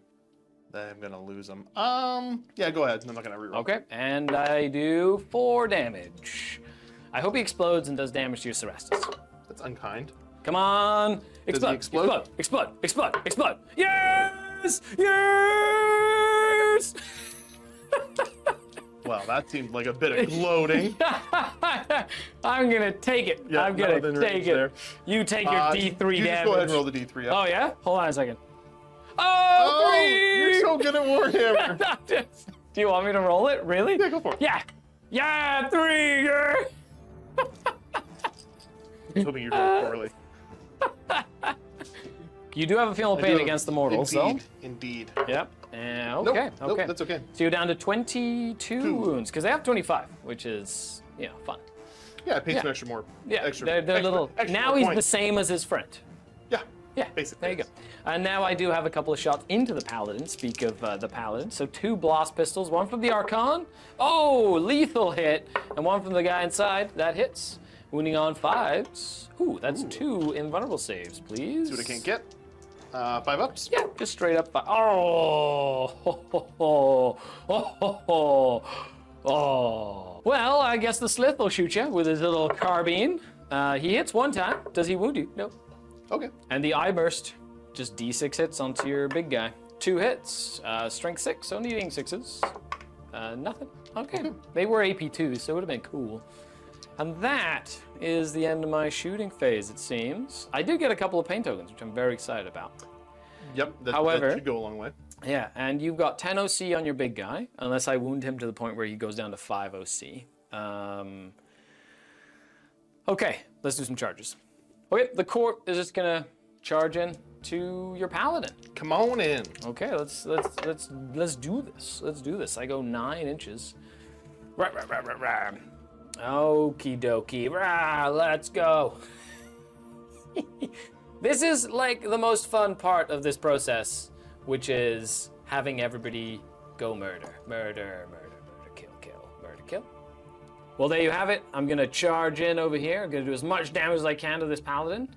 That I'm gonna lose him. Yeah, go ahead. I'm not gonna reroll. Okay, and I do 4 damage. I hope he explodes and does damage to your Cerastus. That's unkind. Come on! Explode! explode? Explode! Explode! Explode! Explode! Yes! Yes! Well, that seemed like a bit of gloating. I'm gonna take it. Yeah, I'm gonna nothing take it. there. You take your D3 you damage. just go ahead and roll the D3 up. Oh yeah? Hold on a second. Oh, 3! You're so good at Warhammer. Do you want me to roll it? Really? Yeah, go for it. Yeah! Yeah! 3! Yeah! I was hoping you rolled poorly. You do have a feel of pain against the mortals, indeed, so. Indeed. Yep. Okay. Nope, Okay. that's okay. So you're down to 22 wounds because they have 25, which is fun. Yeah, it pays Yeah. some extra more. Yeah. extra, they're extra, little. extra Now more he's points. the same as his friend. Yeah. Yeah. Basic. There you go. And now I do have a couple of shots into the Paladin. Speak of the Paladin. So 2 blast pistols, one from the Archon. Oh, lethal hit, and one from the guy inside. That hits. Wounding on 5s. Ooh, that's 2 invulnerable saves, please. See what I can't get. 5 ups. Yeah, just straight up. Oh, ho, ho, ho. Oh, ho, ho. Oh. Well, I guess the Slith will shoot you with his little carbine. He hits 1 time. Does he wound you? No. Okay. And the Eye Burst, just D6 hits onto your big guy. 2 hits. Strength 6, so needing 6s. Nothing. Okay. They were AP2, so it would have been cool. And that is the end of my shooting phase, it seems. I did get a couple of pain tokens, which I'm very excited about. Yep. However- that should go a long way. Yeah, and you've got 10 OC on your big guy, unless I wound him to the point where he goes down to 5 OC. Okay, let's do some charges. Okay, the court is just gonna charge in to your paladin. Come on in. Okay, let's do this. Let's do this. I go 9 inches. Rah, rah, rah, rah, rah. Okie dokie. Rah, let's go. This is like the most fun part of this process, which is having everybody go murder, murder, murder, murder, kill, kill, murder, kill. Well, there you have it. I'm gonna charge in over here. I'm gonna do as much damage as I can to this paladin,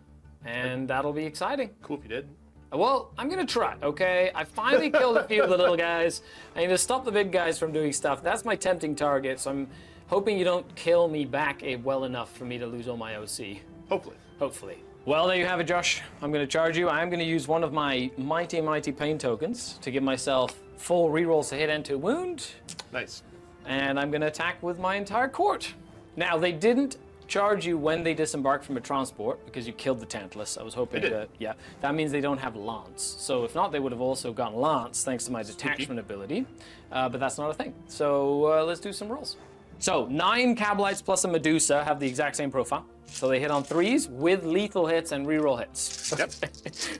and that'll be exciting. Cool if you did. Well, I'm gonna try, okay? I finally killed a few of the little guys. I need to stop the big guys from doing stuff. That's my tempting target, so I'm hoping you don't kill me back well enough for me to lose all my OC. Hopefully. Hopefully. Well, there you have it, Josh. I'm gonna charge you. I'm gonna use one of my mighty, mighty pain tokens to give myself full rerolls to hit and to wound. Nice. And I'm gonna attack with my entire court. Now, they didn't charge you when they disembarked from a transport because you killed the Tantalus. I was hoping They did. that, yeah, that means they don't have Lance. So if not, they would have also gotten Lance thanks to my detachment ability, but that's not a thing. So let's do some rolls. So 9 Cabalites plus a Medusa have the exact same profile. So they hit on 3s with lethal hits and reroll hits. Yep.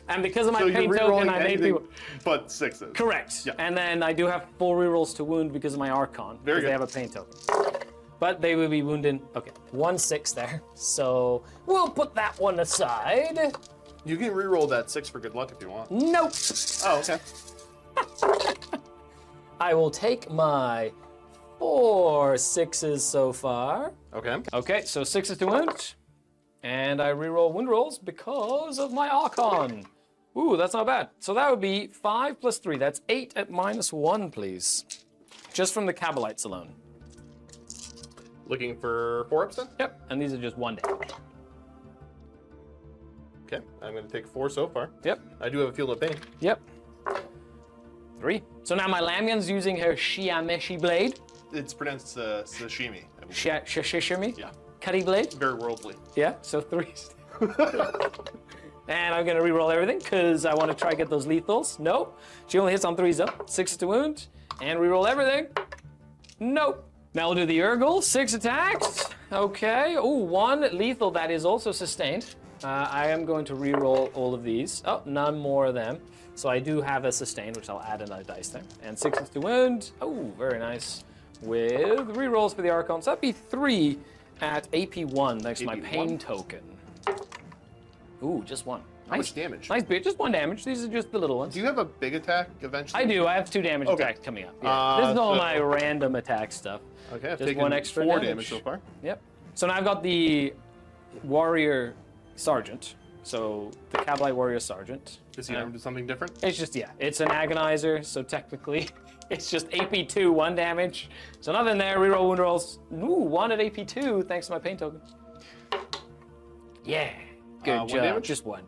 And because of my So you're pain token, rerolling I made anything people... but 6s. Correct. Yeah. And then I do have 4 rerolls to wound because of my Archon. Very because they good. have a pain token. But they will be wounded. Okay, 1-6 there. So we'll put that one aside. You can reroll that 6 for good luck if you want. Nope. Oh, okay. I will take my 4 6s so far. Okay. Okay, so 6s to wound. And I reroll wound rolls because of my Archon. Ooh, that's not bad. So that would be 5 plus 3. That's 8 at -1, please. Just from the Cabalites alone. Looking for 4 ups then? Yep, and these are just 1 damage. Okay. I'm going to take 4 so far. Yep, I do have a field of pain. yep. 3. So now my Lamion's using her Shiameshi blade. It's pronounced sashimi. I believe. Shishimi? Yeah. Cutty blade? Very worldly. Yeah, so 3. And I'm gonna reroll everything because I want to try to get those lethals. Nope. She only hits on 3s though. 6 to wound. And reroll everything. Nope. Now we'll do the Urgle. 6 attacks. Okay. Ooh, 1 lethal that is also sustained. I am going to reroll all of these. Oh, none more of them. So I do have a sustained, which I'll add another dice there. And 6 to wound. Oh, very nice. With rerolls for the Archon. So that'd be 3 at AP1 thanks to my AP1. pain token. Ooh, just 1. How much damage? Nice bit, just 1 damage. These are just the little ones. Do you have a big attack eventually? I do. I have 2 damage attacks coming up. Yeah. This is all my random attack stuff. Okay, I've just taken 1 extra 4 damage so far. Yep. So now I've got the warrior sergeant. So the Kabalite warrior sergeant. Is he armed with something different? It's just, yeah, it's an agonizer. So technically, it's just AP2, 1 damage. So nothing there. Reroll wound rolls. Ooh, 1 at AP2 thanks to my pain token. Yeah. Good job. 1 damage? Just 1.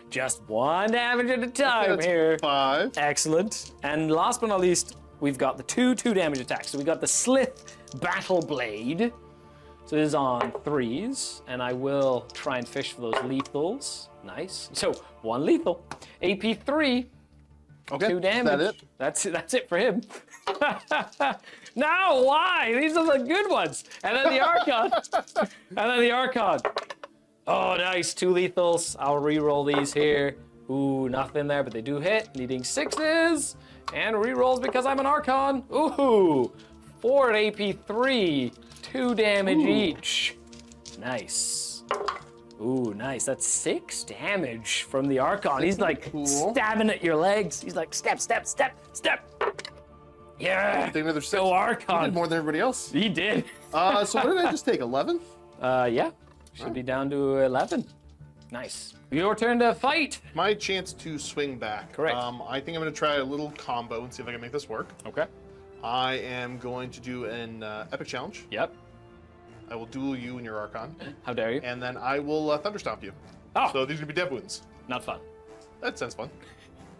Just 1 damage at a time That's here. 5. Excellent. And last but not least, we've got the 2 damage attacks. So we got the Slith Battle Blade. So this is on 3s, and I will try and fish for those lethals. Nice. So 1 lethal. AP3. Okay. 2 damage. That's it for him. No, why? These are the good ones. And then the Archon. And then the Archon. Oh, nice. 2 lethals. I'll re-roll these here. Ooh, nothing there, but they do hit. Needing 6s. And re-rolls because I'm an Archon. Ooh, 4 at AP3. 2 damage each. Nice. Ooh, nice. That's 6 damage from the Archon. He's like stabbing at your legs. He's like, step, step, step, step. Yeah. Take another 6. Go Archon. He did more than everybody else. He did. So what did I just take? 11? Yeah. Should be down to 11. Nice. Your turn to fight. My chance to swing back. Correct. I think I'm going to try a little combo and see if I can make this work. Okay. I am going to do an epic challenge. Yep. I will duel you and your Archon. How dare you? And then I will thunderstomp you. Oh. So these are going to be dev wounds. Not fun. That sounds fun.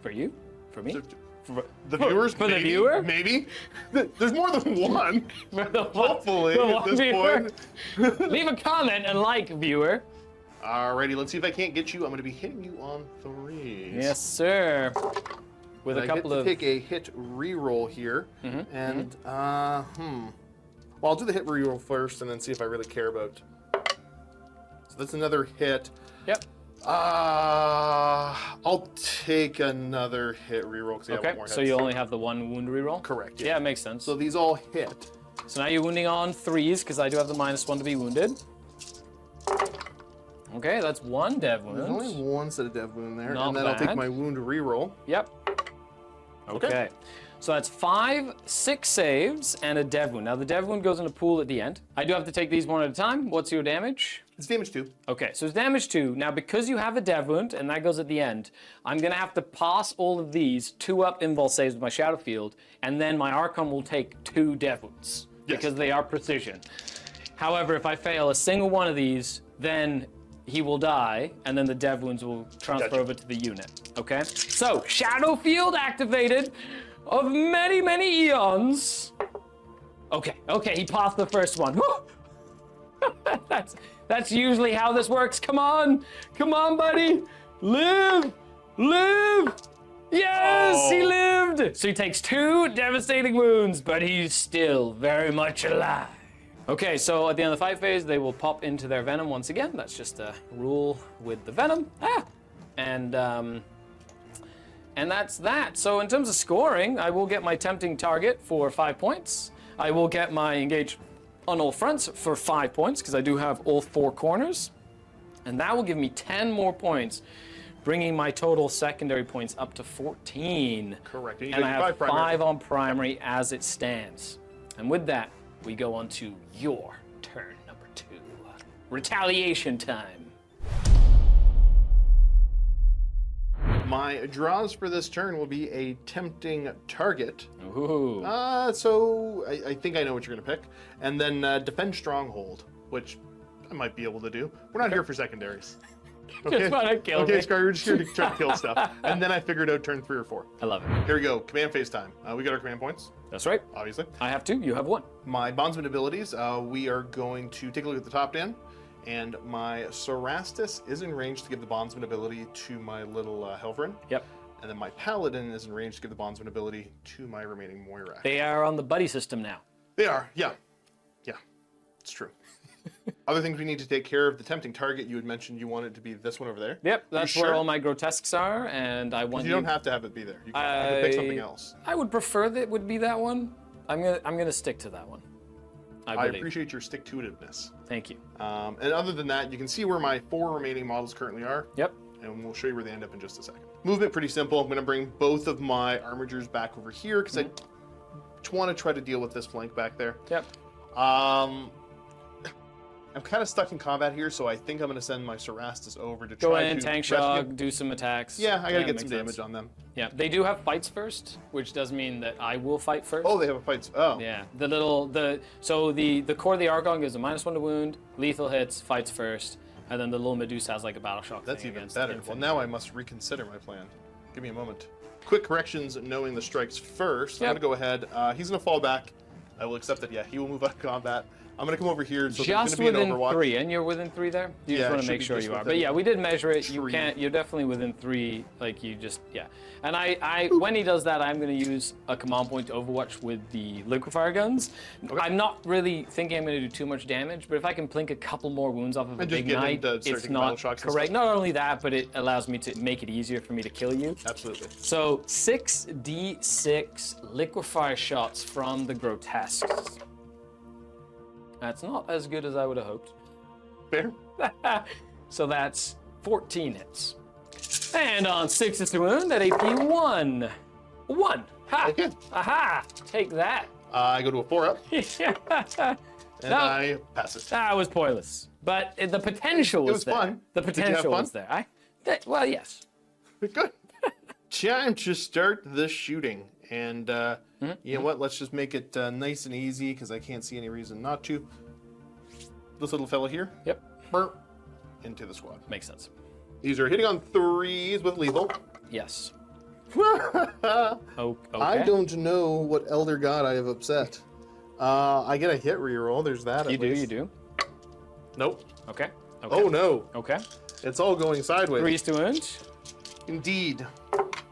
For you? For me? For the viewers? For maybe, the viewer? Maybe. There's more than one. For the Hopefully, the at one this viewer. point. Leave a comment and like, viewer. Alrighty, let's see if I can't get you. I'm going to be hitting you on 3s. Yes, sir. With And a couple of... I get to take a hit reroll here. And, well, I'll do the hit reroll first and then see if I really care about. So that's another hit. Yep. I'll take another hit reroll because I have one more hit. So you only have the 1 wound reroll? Correct. Yeah, it makes sense. So these all hit. So now you're wounding on 3s because I do have the -1 to be wounded. Okay, that's 1 dev wound. There's only 1 set of dev wound there. Not and then I'll take bad. my wound reroll. Yep. Okay. So that's 5, 6 saves, and a dev wound. Now the dev wound goes in a pool at the end. I do have to take these 1 at a time. What's your damage? It's damage 2. Okay, so it's damage 2. Now because you have a dev wound, and that goes at the end, I'm gonna have to pass all of these 2-up invul saves with my Shadow Field, and then my Archon will take 2 dev wounds, because they are precision. However, if I fail a single one of these, then he will die, and then the dev wounds will transfer over to the unit, okay? So, Shadow Field activated of many, many eons. Okay, he passed the first one. That's usually how this works. Come on, buddy. Live. Yes, he lived. So he takes 2 devastating wounds, but he's still very much alive. Okay, so at the end of the fight phase, they will pop into their venom once again. That's just a rule with the venom. And that's that. So in terms of scoring, I will get my tempting target for 5 points. I will get my engage on all fronts for 5 points, because I do have all 4 corners. And that will give me 10 more points, bringing my total secondary points up to 14. Correct. And I have 5 on primary as it stands. And with that, we go on to your turn number 2. Retaliation time. My draws for this turn will be a tempting target. Ooh. So I think I know what you're going to pick. And then defend stronghold, which I might be able to do. We're not here for secondaries. Just want to kill me. Okay, Scar, we're just here to try to kill stuff. And then I figured out turn 3 or 4. I love it. Here we go. Command phase time. We got our command points, That's right. obviously. I have 2. You have 1. My bondsman abilities, we are going to take a look at the top down. And my Cerastus is in range to give the bondsman ability to my little Helvrin. Yep. And then my Paladin is in range to give the bondsman ability to my remaining Moira. They are on the buddy system now. They are, yeah. Yeah, it's true. Other things we need to take care of. The tempting target, you had mentioned you wanted to be this one over there. Yep, that's where sure? all my grotesques are, and I want You don't have to have it be there. You can pick something else. I would prefer that it would be that one. I'm gonna stick to that one. I appreciate your stick-to-itiveness. Thank you. And other than that, you can see where my 4 remaining models currently are. Yep. and we'll show you where they end up in just a second. Movement pretty simple. I'm going to bring both of my armigers back over here because I want to try to deal with this flank back there. Yep. I'm kind of stuck in combat here, so I think I'm going to send my Cerastus over to Go try in, to tank rescue. shock, do some attacks. Yeah, I got to get makes some sense. damage on them. Yeah, they do have fights first, which does mean that I will fight first. Oh, they have a fight. Oh. Yeah, so the core of the Archon gives a -1 to wound, lethal hits, fights first, and then the little Medusa has like a battle shock. That's thing even against better. Well, infantry. now I must reconsider my plan. Give me a moment. Quick corrections, knowing the strikes first. Yep. I'm going to go ahead. He's going to fall back. I will accept that, yeah, he will move out of combat. I'm going to come over here. So Just there's going to be an within Overwatch. 3, and you're within 3 there? You Yeah, just want it to should make be sure just you are. within But yeah, we did measure it. You 3. can't, you're definitely within 3, like you just, yeah. And when he does that, I'm going to use a command point to Overwatch with the liquefier guns. Okay. I'm not really thinking I'm going to do too much damage, but if I can plink a couple more wounds off of a And just big get him knight, to start it's taking battle not shocks and correct. stuff. Not only that, but it allows me to make it easier for me to kill you. Absolutely. So 6d6 liquefier shots from the grotesques. That's not as good as I would have hoped. Fair. So that's 14 hits. And on 6 to wound at AP 1. 1. Ha! Okay. Aha! Take that. I go to a 4-up, and No. I pass it. That was pointless. But the potential was, was there. fun. The Did you have potential fun? was there. Well, yes. Good. Time to start the shooting. And you know what? Let's just make it nice and easy because I can't see any reason not to. This little fellow here. Yep. Burp. Into the squad. Makes sense. These are hitting on 3s with lethal. Yes. I Okay. don't know what Elder God I have upset. I get a hit reroll. There's that. You at do, least. you do. Nope. Okay. Oh no. Okay. It's all going sideways. 3 to wound. Indeed.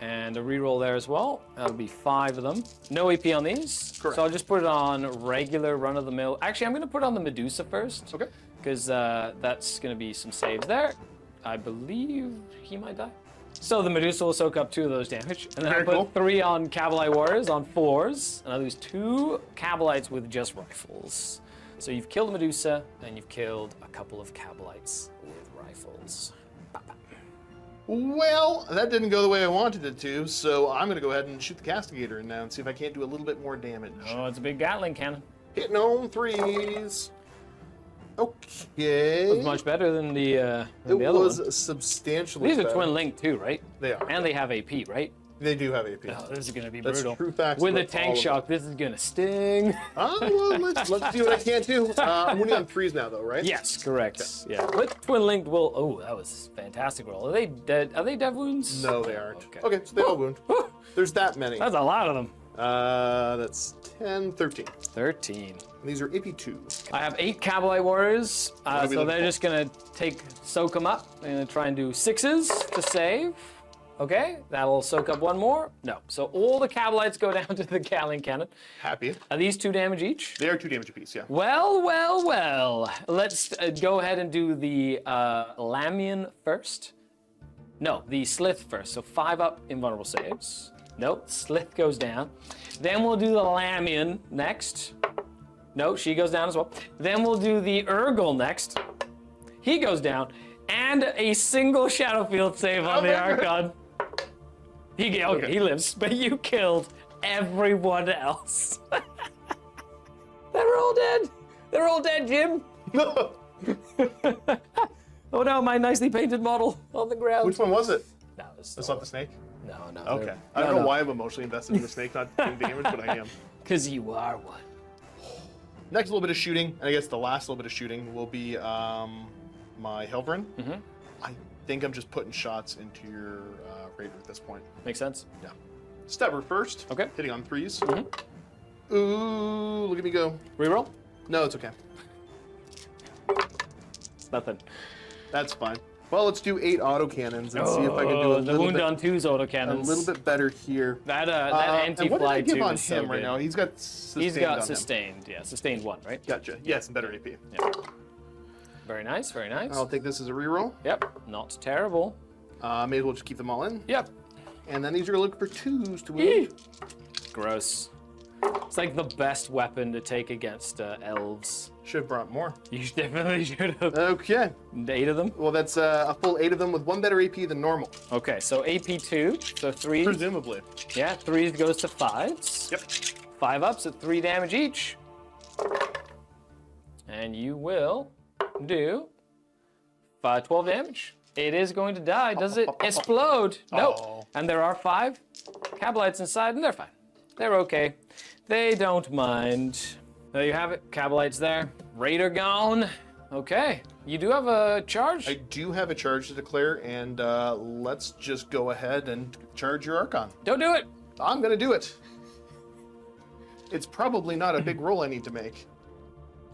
And a reroll there as well. That'll be 5 of them. No AP on these. Correct. So I'll just put it on regular run-of-the-mill. Actually, I'm going to put it on the Medusa first. Okay. Because that's going to be some saves there. I believe he might die. So the Medusa will soak up 2 of those damage. And then Very I put cool. 3 on Cavalite Warriors on 4s. And I lose 2 Cabalites with just rifles. So you've killed Medusa, and you've killed a couple of Cabalites with rifles. Bop, bop. Well, that didn't go the way I wanted it to, so I'm going to go ahead and shoot the Castigator in now and see if I can't do a little bit more damage. Oh, it's a big Gatling cannon. Hitting on 3s. Okay. It's much better than the other It one. was substantially These are better. twin linked too, right? They are. And they have AP, right? They do have AP. Oh, this is gonna be That's brutal. true facts With a about all tank of shock, this is gonna sting. Well, let's see what I can't do. I'm winning on 3s now, though, right? Yes, correct. Yeah. But twin linked will. Oh, that was a fantastic roll. Are they dead? Are they dev wounds? No, they aren't. Okay. Okay, so they all wound. Whew. There's that many. That's a lot of them. That's 10, 13. 13. These are AP 2. I have 8 Cavalite Warriors, are we so looking they're for? just gonna soak them up. I'm gonna try and do 6s to save. Okay, that'll soak up 1 more. No, so all the Cavalites go down to the Gatling cannon. Happy. Are these 2 damage each? They are 2 damage apiece, yeah. Well, well, well. Let's go ahead and do the Lamian first. No, the Slith first. So 5 up invulnerable saves. Nope, Slith goes down. Then we'll do the Lamian next. No, she goes down as well. Then we'll do the Urgle next. He goes down. And a single Shadowfield save on the Archon. He lives, but you killed everyone else. They're all dead. They're all dead, Jim. Oh no, my nicely painted model on the ground. Which one was it? No, it's That's not the snake? no. Okay. I don't know why I'm emotionally invested in the snake not doing damage, but I am. Because you are one. Next little bit of shooting, and I guess the last little bit of shooting will be my Helbrin. Mm-hmm. I think I'm just putting shots into your Raider at this point. Makes sense. Yeah. Stepper first. Okay. Hitting on 3s. Mhm. Ooh, look at me go. Reroll? No, it's okay. Nothing. That's fine. Well, let's do 8 autocannons and see if I can do a the little wound bit, on 2's autocannons. a little bit better here. That And what did I anti-fly give 2 on is so him right good. now? He's got sustained He's got on him. sustained. Yeah, sustained 1, right? Gotcha. Yes, and better AP. Yeah. Very nice, very nice. I'll take this as a reroll. Yep, not terrible. May as well just keep them all in. Yep. And then these are going to look for 2s to wound. Gross. It's like the best weapon to take against elves. Should have brought more. You definitely should have. Okay. 8 of them? Well, that's a full 8 of them with 1 better AP than normal. Okay, so AP 2, so 3. Presumably. Yeah, 3 goes to 5s. Yep. 5 ups at 3 damage each. And you will do 12 damage. It is going to die. Does it explode? Nope. Oh. And there are 5 Cabalites inside, and they're fine. They're okay. They don't mind. There you have it. Cabalites there. Raider gone. Okay. You do have a charge? I do have a charge to declare, and let's just go ahead and charge your Archon. Don't do it. I'm going to do it. It's probably not a big roll I need to make.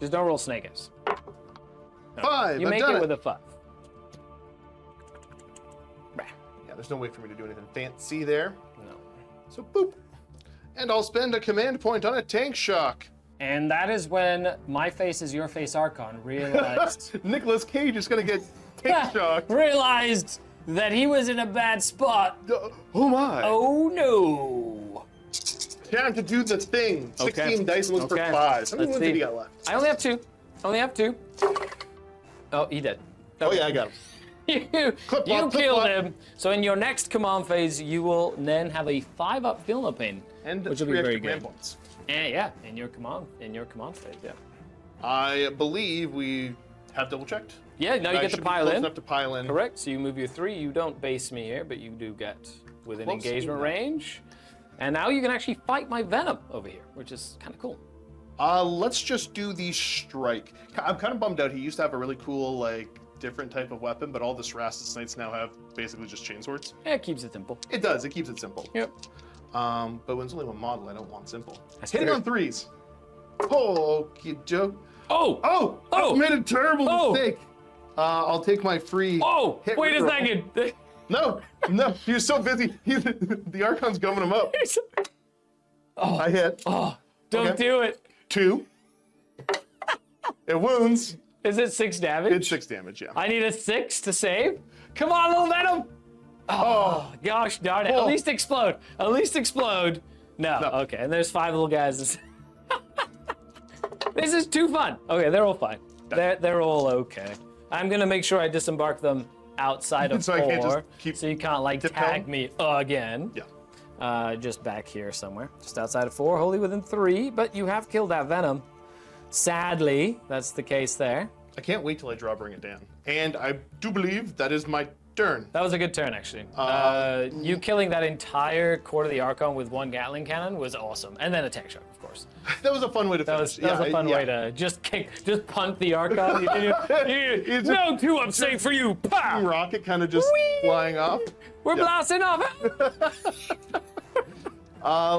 Just don't roll snake eyes. No. 5. You I've make done it with a 5. Yeah, there's no way for me to do anything fancy there. No. So boop. And I'll spend a command point on a tank shock. And that is when my face is your face Archon realized Nicolas Cage is going to get tank shocked. realized that he was in a bad spot. Oh my. Oh no. Time to do the thing. 16 dice was for 5. How many Let's ones see. did he got left? I only have 2. Only have 2. Oh, he did. Oh yeah, I got him. You Clip you on, clip killed on. him. So in your next command phase, you will then have a 5-up Feel No Pain, And which will 3 be very extra command good. points. And yeah, in your command phase, yeah. I believe we have double checked. Yeah, now you I get to should be pile close in. enough to pile in. Correct. So you move your 3. You don't base me here, but you do get within Close engagement enough. range. And now you can actually fight my Venom over here, which is kind of cool. Let's just do the strike. I'm kind of bummed out. He used to have a really cool, like, different type of weapon, but all the Cerastus Knights now have basically just chainswords. Yeah, it keeps it simple. It does. It keeps it simple. Yep. But when it's only one model, I don't want simple. That's Hitting fair. on 3s. Oh, joke. Oh! Oh! Oh! I made a terrible Oh! mistake. I'll take my free. Oh! hit Wait a reroll. second! No, he was so busy. The Archon's gumming him up. Oh! I hit. Oh! Don't Okay. do it! 2. It wounds. Is it 6 damage? It's 6 damage, yeah. I need a 6 to save. Come on, little Venom! Oh, gosh darn it. At Oh. least explode. At least explode. No. No. Okay, and there's 5 little guys. This is too fun. Okay, they're all fine. They're all okay. I'm gonna make sure I disembark them outside of So I 4, can't just keep so you can't like tiptoeing? tag me again. Yeah. Just back here somewhere, just outside of 4, wholly within 3. But you have killed that Venom. Sadly, that's the case there. I can't wait till I draw Bring It Down. And I do believe that is my turn. That was a good turn, actually. You killing that entire Court of the Archon with 1 Gatling cannon was awesome, and then a tank shock, of course. That was a fun way to That finish. was a fun way to just punt the Archon. No 2-up save for you. Pow! Rocket kind of just flying off. We're blasting off.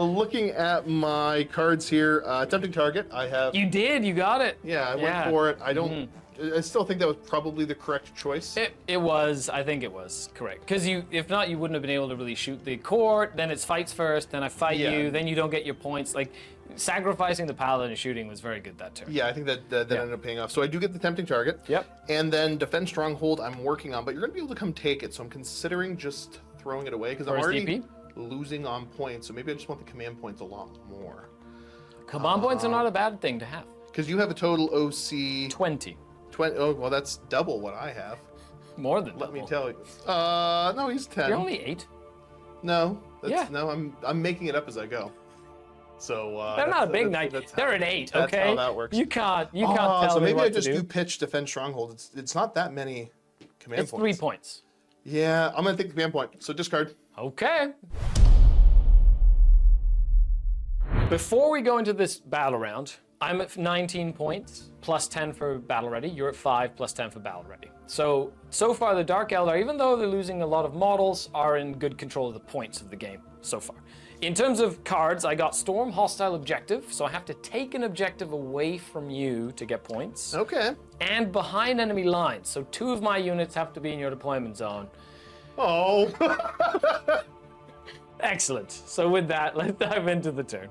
Looking at my cards here, attempting target, I have. You did. You got it. Yeah, I Yeah. went for it. I don't. I still think that was probably the correct choice. It was. I think it was correct. Because if not, you wouldn't have been able to really shoot the court. Then it's fights first. Then I fight Yeah. you. Then you don't get your points. Like sacrificing the paladin and shooting was very good that turn. Yeah, I think that ended up paying off. So I do get the tempting target. Yep. And then defend stronghold I'm working on, but you're going to be able to come take it. So I'm considering just throwing it away because I'm First already DP? losing on points. So maybe I just want the command points a lot more. Command points are not a bad thing to have. Because you have a total OC 20. 20. Oh, well, that's double what I have. More than Let me double. tell you. No, he's 10. You're only 8. No. Yeah. No, I'm making it up as I go. So They're not a big that's- knight. that's how- They're an 8. that's okay. how that works. You can't tell so me maybe what I just to do. pitch defend stronghold. It's not that many command It's points. 3 points. Yeah, I'm gonna take the command point. So discard. Okay. Before we go into this battle round, I'm at 19 points, plus 10 for battle ready. You're at 5, plus 10 for battle ready. So far the Dark Eldar, even though they're losing a lot of models, are in good control of the points of the game so far. In terms of cards, I got Storm Hostile Objective, so I have to take an objective away from you to get points. Okay. And behind enemy lines, so 2 of my units have to be in your deployment zone. Oh. Excellent. So with that, let's dive into the turn.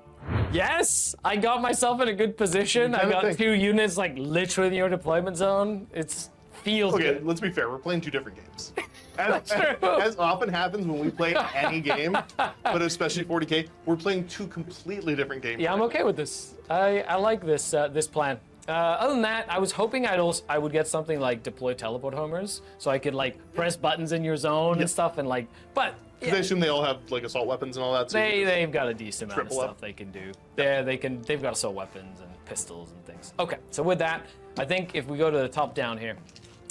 Yes, I got myself in a good position. I kinda got think. 2 units like literally in your deployment zone. It feels Okay, good. let's be fair. We're playing 2 different games. As often happens when we play any game, but especially 40K, we're playing two completely different games. Yeah, I'm okay with this. I like this this plan. Other than that, I was hoping I would get something like deploy teleport homers, so I could like press buttons in your zone and stuff, and like. But I assume they all have like assault weapons and all that. So they've got a decent amount of triple up. stuff they can do. Yeah, they've got assault weapons and pistols and things. Okay, so with that, I think if we go to the top down here,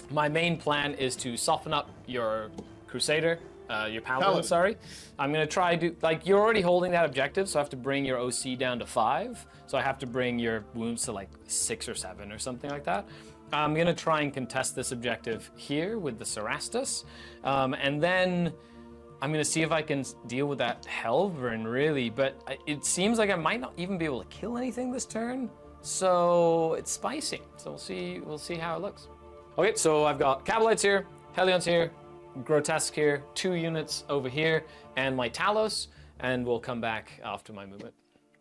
my main plan is to soften up your Crusader, your Paladin, sorry. I'm gonna try to, like, you're already holding that objective, so I have to bring your OC down to 5. So I have to bring your wounds to like 6 or 7 or something like that. I'm gonna try and contest this objective here with the Cerastus. And then I'm gonna see if I can deal with that Helverin really, but it seems like I might not even be able to kill anything this turn. So it's spicy. So we'll see how it looks. Okay, so I've got Cabalites here, Hellions here, Grotesque here, 2 units over here, and my Talos, and we'll come back after my movement.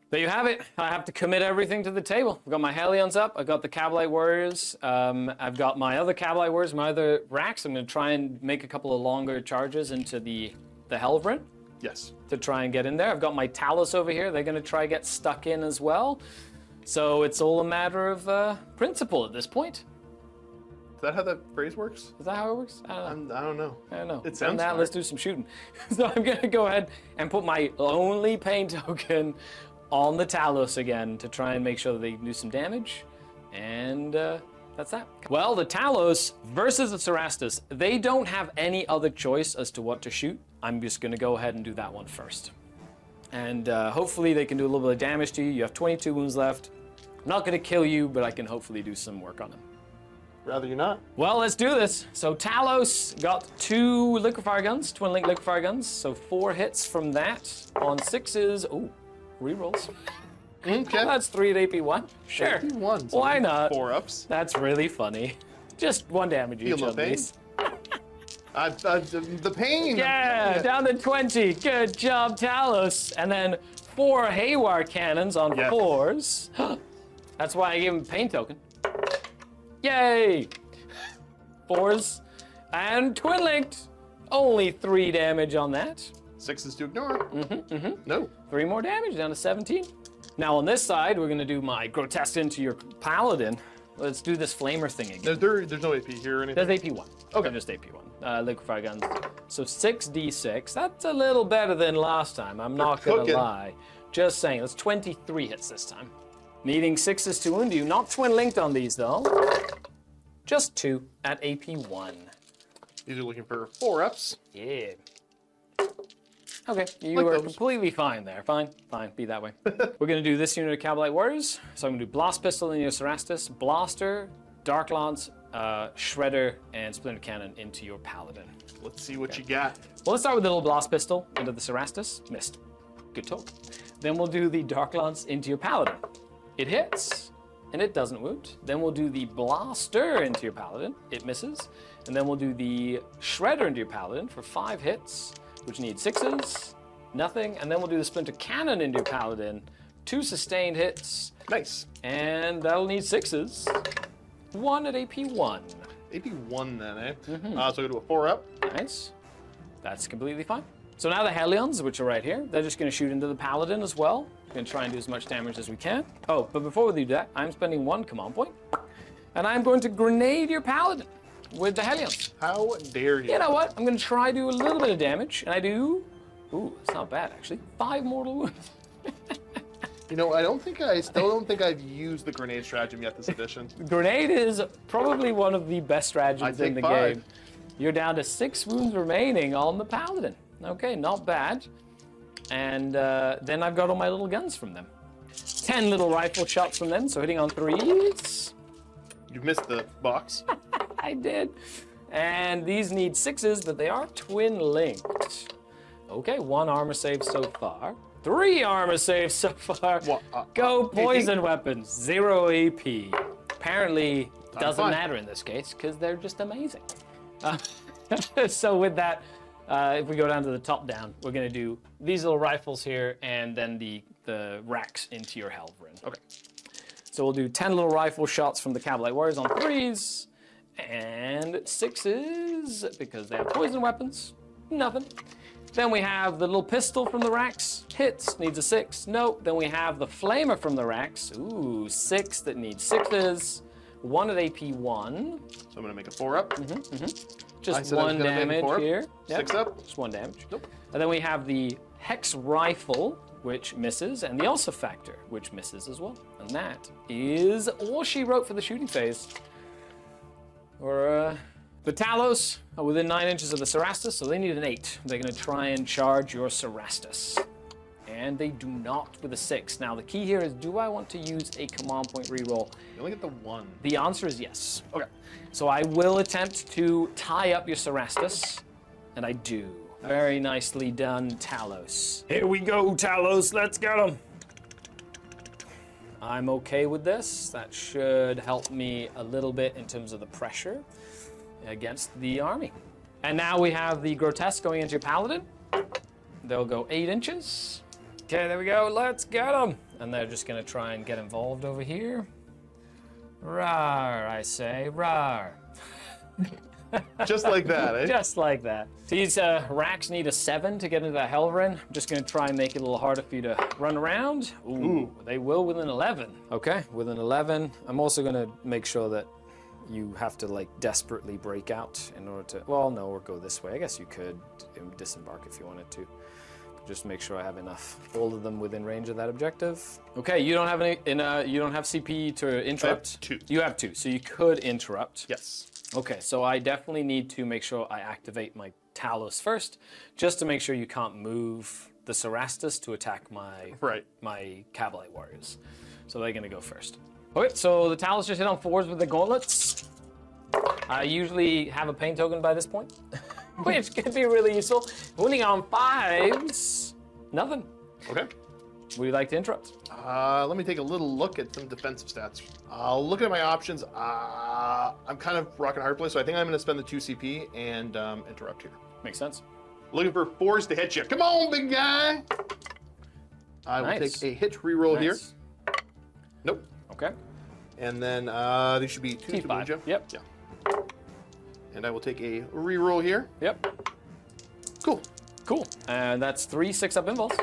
There you have it. I have to commit everything to the table. I've got my Hellions up, I've got the Cabalite Warriors, I've got my other Cabalite Warriors, my other racks. I'm gonna try and make a couple of longer charges into the Helverin. Yes. To try and get in there. I've got my Talos over here. They're gonna try get stuck in as well. So it's all a matter of principle at this point. Is that how that phrase works? Is that how it works? I don't know. I don't know. I don't know. It sounds that, smart. let's do some shooting. So I'm gonna go ahead and put my only pain token on the Talos again to try and make sure that they do some damage. And that's that. Well, the Talos versus the Cerastus, they don't have any other choice as to what to shoot. I'm just gonna go ahead and do that one first. And hopefully they can do a little bit of damage to you. You have 22 wounds left. I'm not gonna kill you, but I can hopefully do some work on them. Rather you not. Well, let's do this. So Talos got 2 liquefier guns, twin link liquefier guns. So 4 hits from that on 6s. Ooh, rerolls. Okay. That's 3 at AP1. Sure. AP1, so Why not? 4 ups. That's really funny. Just 1 damage Feel each no of pain. these. The pain. Yeah, down to 20. Good job, Talos. And then 4 Haywire cannons on Yes. 4s. That's why I gave him a pain token. Yay! 4s and twin linked. Only 3 damage on that. 6s to ignore. No. 3 more damage, down to 17. Now on this side, we're gonna do my Grotesque into your Paladin. Let's do this flamer thing again. There's no AP here or anything. There's AP1. Okay. Just AP1. Liquefier guns. So 6d6. That's a little better than last time. I'm not gonna cooking. lie. Just saying. That's 23 hits this time. Needing 6s to wound you. Not twin linked on these though. Just 2 at AP1. These are looking for 4 ups. Yeah. Okay, you Like are those. completely fine there. Fine, be that way. We're gonna do this unit of Cabalite Warriors. So I'm gonna do Blast Pistol in your Cerastus, Blaster, Dark Lance, Shredder, and Splinter Cannon into your Paladin. Let's see what you got. Well, let's start with the little Blast Pistol into the Cerastus. Missed. Good talk. Then we'll do the Dark Lance into your Paladin. It hits, and it doesn't wound. Then we'll do the Blaster into your Paladin. It misses. And then we'll do the Shredder into your Paladin for 5 hits, which needs 6s, nothing. And then we'll do the Splinter Cannon into your Paladin, 2 sustained hits, Nice. and that'll need 6s. 1 at AP1. AP1 then, eh? So go to a 4 up. Nice. That's completely fine. So now the Hellions, which are right here, they're just going to shoot into the Paladin as well. We're going to try and do as much damage as we can. Oh, but before we do that, I'm spending 1 command point, and I'm going to grenade your Paladin with the Hellions. How dare you? You know what? I'm going to try to do a little bit of damage, and I do... Ooh, it's not bad, actually. 5 mortal wounds. You know, I still don't think I've used the grenade stratagem yet this edition. Grenade is probably one of the best stratagems I in the take 5. game. You're down to 6 wounds remaining on the Paladin. Okay, not bad. And then I've got all my little guns from them. 10 little rifle shots from them, so hitting on 3s. You've missed the box. I did. And these need 6s, but they are twin linked. Okay, 1 armor save so far. 3 armor saves so far. What, Go poison AP? weapons, 0 AP. Apparently, doesn't fine. matter in this case because they're just amazing. So with that, if we go down to the top down, we're gonna do these little rifles here and then the racks into your Helverin. Okay. So we'll do 10 little rifle shots from the Cabalite Warriors on 3s, And 6s, because they have poison weapons. Nothing. Then we have the little pistol from the racks. Hits, needs a 6. No. Then we have the flamer from the racks. Ooh, 6 that needs 6s. 1 at AP 1. So I'm gonna make a 4 up. Just 1 damage here. 6 up. Just 1 damage. Nope. And then we have the Hex Rifle, which misses, and the Ulcer Factor, which misses as well. And that is all she wrote for the shooting phase. Or, the Talos are within 9 inches of the Cerastus, so they need an 8. They're going to try and charge your Cerastus. And they do not with a 6. Now, the key here is, do I want to use a command point reroll? You only get the 1. The answer is yes. Okay. So I will attempt to tie up your Cerastus, and I do. Very nicely done, Talos. Here we go, Talos. Let's get him. I'm okay with this. That should help me a little bit in terms of the pressure against the army. And now we have the Grotesque going into your Paladin. They'll go 8 inches. Okay, there we go. Let's get them. And they're just going to try and get involved over here. Rawr, I say, rawr. Just like that, eh? Just like that. These racks need a 7 to get into the Helverin. I'm just going to try and make it a little harder for you to run around. Ooh, they will with an 11. Okay, with an 11. I'm also going to make sure that you have to like desperately break out in order to, well, no, or go this way. I guess you could disembark if you wanted to. Just make sure I have enough, all of them within range of that objective. Okay, you don't have any, you don't have CP to interrupt? I have 2. You have 2, so you could interrupt. Yes. Okay, so I definitely need to make sure I activate my Talos first, just to make sure you can't move the Cerastus to attack my Cavalite warriors. So they're gonna go first. Okay, so the Talos just hit on 4s with the gauntlets. I usually have a pain token by this point, which could be really useful. Winning on 5s, nothing. Okay. Would you like to interrupt? Let me take a little look at some defensive stats. Looking at my options, I'm kind of rocking a hard place, so I think I'm going to spend the 2 CP and interrupt here. Makes sense. Looking for 4s to hit you. Come on, big guy! I will take a hit reroll here. Nope. Okay. And then these should be 2 to wound you. Yep. Yeah. And I will take a reroll here. Yep. Cool. Cool. And that's 3 6-up involves.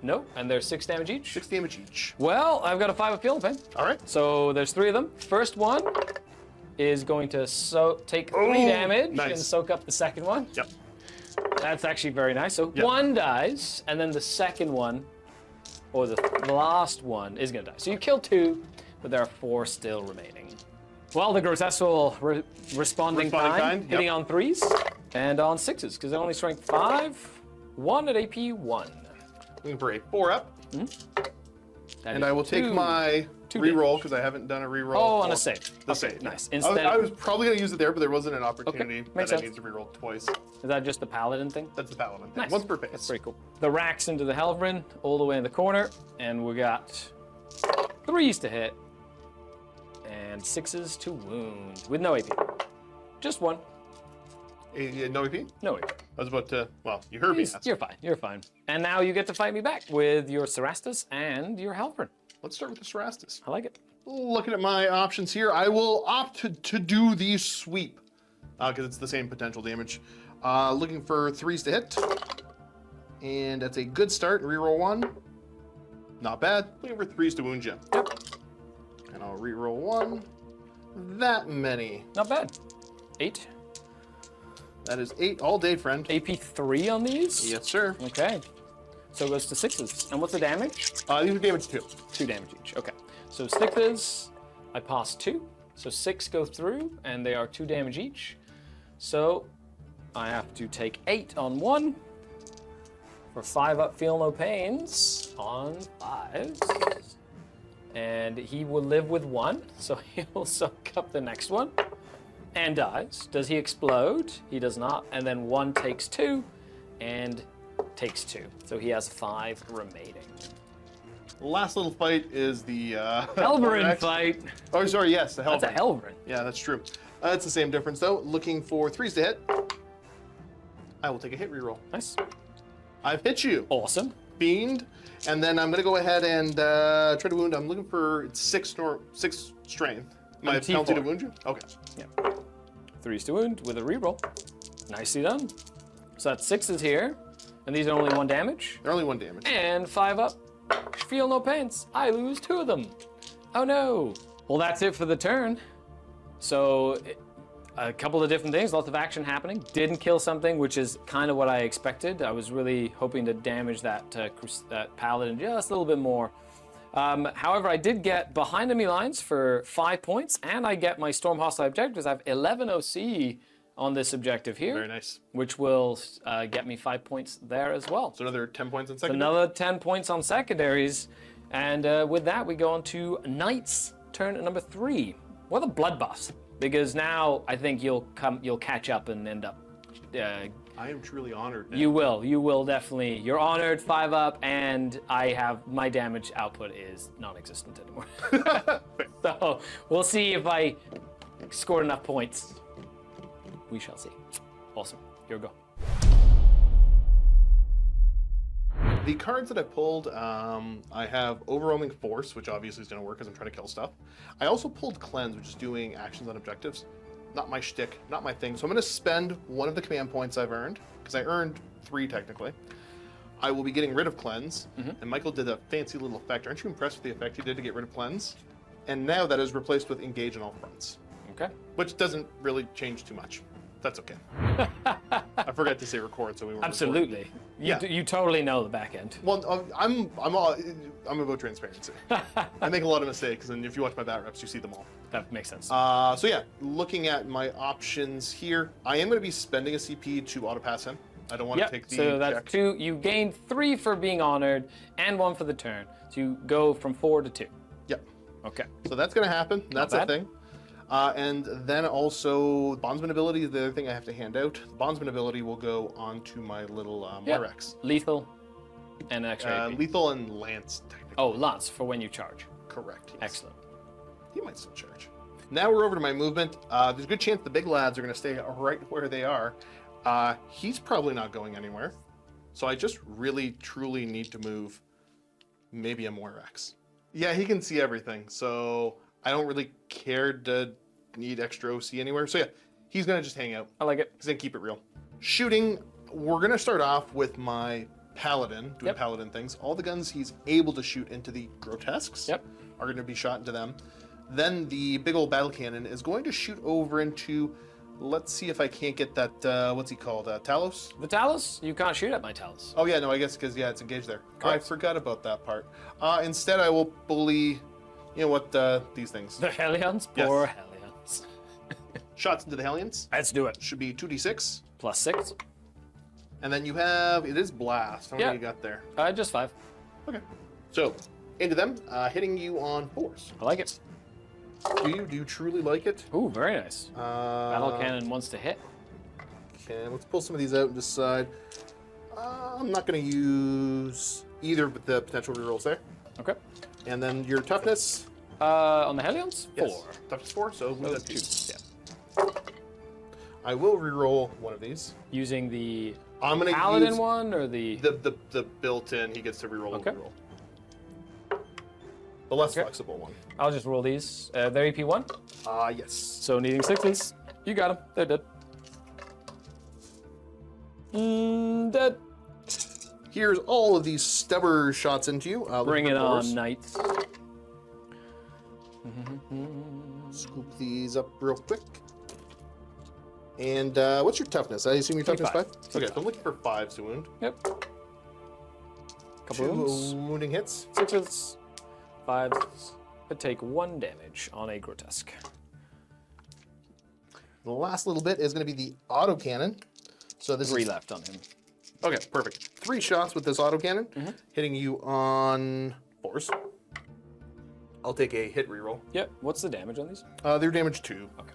Nope, and there's 6 damage each. 6 damage each. Well, I've got a 5 of Feeling Pain. All right. So there's 3 of them. First one is going to take 3 damage and soak up the second one. Yep. That's actually very nice. So 1 dies, and then the second one, or the last one, is going to die. So you kill 2, but there are 4 still remaining. Well, the Grotesque will responding kind, hitting on 3s and on 6s, because they're only strength 5. 1 at AP 1. Looking for a 4-up. And I will take my reroll, because I haven't done a reroll. Oh, on a save. The save. Nice. I was probably going to use it there, but there wasn't an opportunity Makes that I sense. needed to reroll twice. Is that just the Paladin thing? That's the Paladin thing. Nice. Once per phase. That's pretty cool. The racks into the Helverin, all the way in the corner, and we got 3s to hit, and 6s to wound, with no AP. Just 1. No AP? No AP. I was about to, well, you heard me. You're fine, you're fine. And now you get to fight me back with your Cerastus and your Helverin. Let's start with the Cerastus. I like it. Looking at my options here, I will opt to do the sweep, because it's the same potential damage. Looking for 3s to hit. And that's a good start. Reroll 1. Not bad. Looking for 3s to wound you. Yep. And I'll reroll 1. That many. Not bad. 8. That is 8 all day, friend. AP 3 on these? Yes, sir. Okay. So it goes to 6s. And what's the damage? These are damage 2. 2 damage each. Okay. So 6s, I pass 2. So 6 go through, and they are 2 damage each. So I have to take 8 on 1 for 5 up, feel no pains on 5s. And he will live with 1, so he will soak up the next one. And dies. Does he explode? He does not. And then 1 takes 2 and takes 2. So he has 5 remaining. Last little fight is the Helverin fight. Oh, sorry, yes, the Helverin. That's a Helverin. Yeah, that's true. It's the same difference though. Looking for 3s to hit. I will take a hit reroll. Nice. I've hit you. Awesome. Fiend. And then I'm gonna go ahead and try to wound. I'm looking for 6 strength. My T4. penalty to wound you? Okay. Yeah. 3s to wound with a reroll. Nicely done. So that's 6s here, and these are only 1 damage. They're only 1 damage. And 5 up. Feel no pains. I lose 2 of them. Oh no. Well, that's it for the turn. So a couple of different things, lots of action happening. Didn't kill something, which is kind of what I expected. I was really hoping to damage that paladin just a little bit more. However, I did get behind enemy lines for 5 points, and I get my storm hostile objectives. I have 11 OC on this objective here. Very nice. Which will get me 5 points there as well. So another 10 points on secondary? Another 10 points on secondaries. And with that, we go on to Knights, turn number 3. What a bloodbath. Because now I think you'll catch up and end up. I am truly honored now. You will definitely. You're honored, 5 up, and I have my damage output is non-existent anymore. So we'll see if I scored enough points. We shall see. Awesome. Here we go. The cards that I pulled, I have Overwhelming Force, which obviously is going to work because I'm trying to kill stuff. I also pulled Cleanse, which is doing actions on objectives. Not my shtick, not my thing. So I'm going to spend 1 of the command points I've earned, because I earned 3 technically. I will be getting rid of Cleanse, and Michael did a fancy little effect. Aren't you impressed with the effect he did to get rid of Cleanse? And now that is replaced with Engage on all fronts. Okay. Which doesn't really change too much. That's okay. I forgot to say record, so we weren't Absolutely. You totally know the back end. Well, I'm about transparency. I make a lot of mistakes, and if you watch my bat reps, you see them all. That makes sense. So yeah, looking at my options here, I am going to be spending a CP to auto pass him. I don't want to take the so that's check. 2. You gain 3 for being honored, and 1 for the turn. So you go from 4 to 2. Yep. Okay. So that's going to happen. That's a thing. And then also, Bondsman ability is the other thing I have to hand out. The Bondsman ability will go onto my little Rex. Lethal and extra AP. Lethal and Lance, technically. Oh, Lance, for when you charge. Correct. Yes. Excellent. He might still charge. Now we're over to my movement. There's a good chance the big lads are going to stay right where they are. He's probably not going anywhere. So I just really, truly need to move maybe a more Rex. Yeah, he can see everything, so I don't really care to need extra OC anywhere. So yeah, he's going to just hang out. I like it. He's going to keep it real. Shooting, we're going to start off with my Paladin, doing Paladin things. All the guns he's able to shoot into the Grotesques are going to be shot into them. Then the big old battle cannon is going to shoot over into, let's see if I can't get that, what's he called, Talos? The Talos? You can't shoot at my Talos. Oh yeah, no, I guess because, yeah, it's engaged there. Correct. I forgot about that part. Instead, I will bully, you know what, these things. The Hellions? Yes. Poor Hellions. Shots into the Hellions. Let's do it. Should be 2d6. Plus 6. And then you have, it is Blast. How many you got there? Just 5. Okay. So, into them, hitting you on 4s. I like it. Do you truly like it? Ooh, very nice. Battle cannon wants to hit. Okay, let's pull some of these out and decide. I'm not going to use either of the potential rerolls there. Okay. And then your toughness? On the Hellions? 4. Yes. Toughness 4, so move that 2. 2. Yeah. I will reroll one of these. Using the I'm gonna Paladin use one or the built-in. He gets to reroll Okay. a reroll. The less flexible one. I'll just roll these. They're AP 1. Yes. So needing 6s. You got them. They're dead. Dead. Here's all of these stubber shots into you. Bring it on, Knights. Scoop these up real quick. And what's your toughness? I assume your toughness 5? Okay, so I'm looking for 5s to wound. Yep. Couple 2 wounds. wounding hits. 6s. 5s. But take 1 damage on a Grotesque. The last little bit is going to be the autocannon. So this 3 is left on him. Okay, perfect. 3 shots with this autocannon, hitting you on 4s. I'll take a hit reroll. Yep. What's the damage on these? They're damage 2. Okay.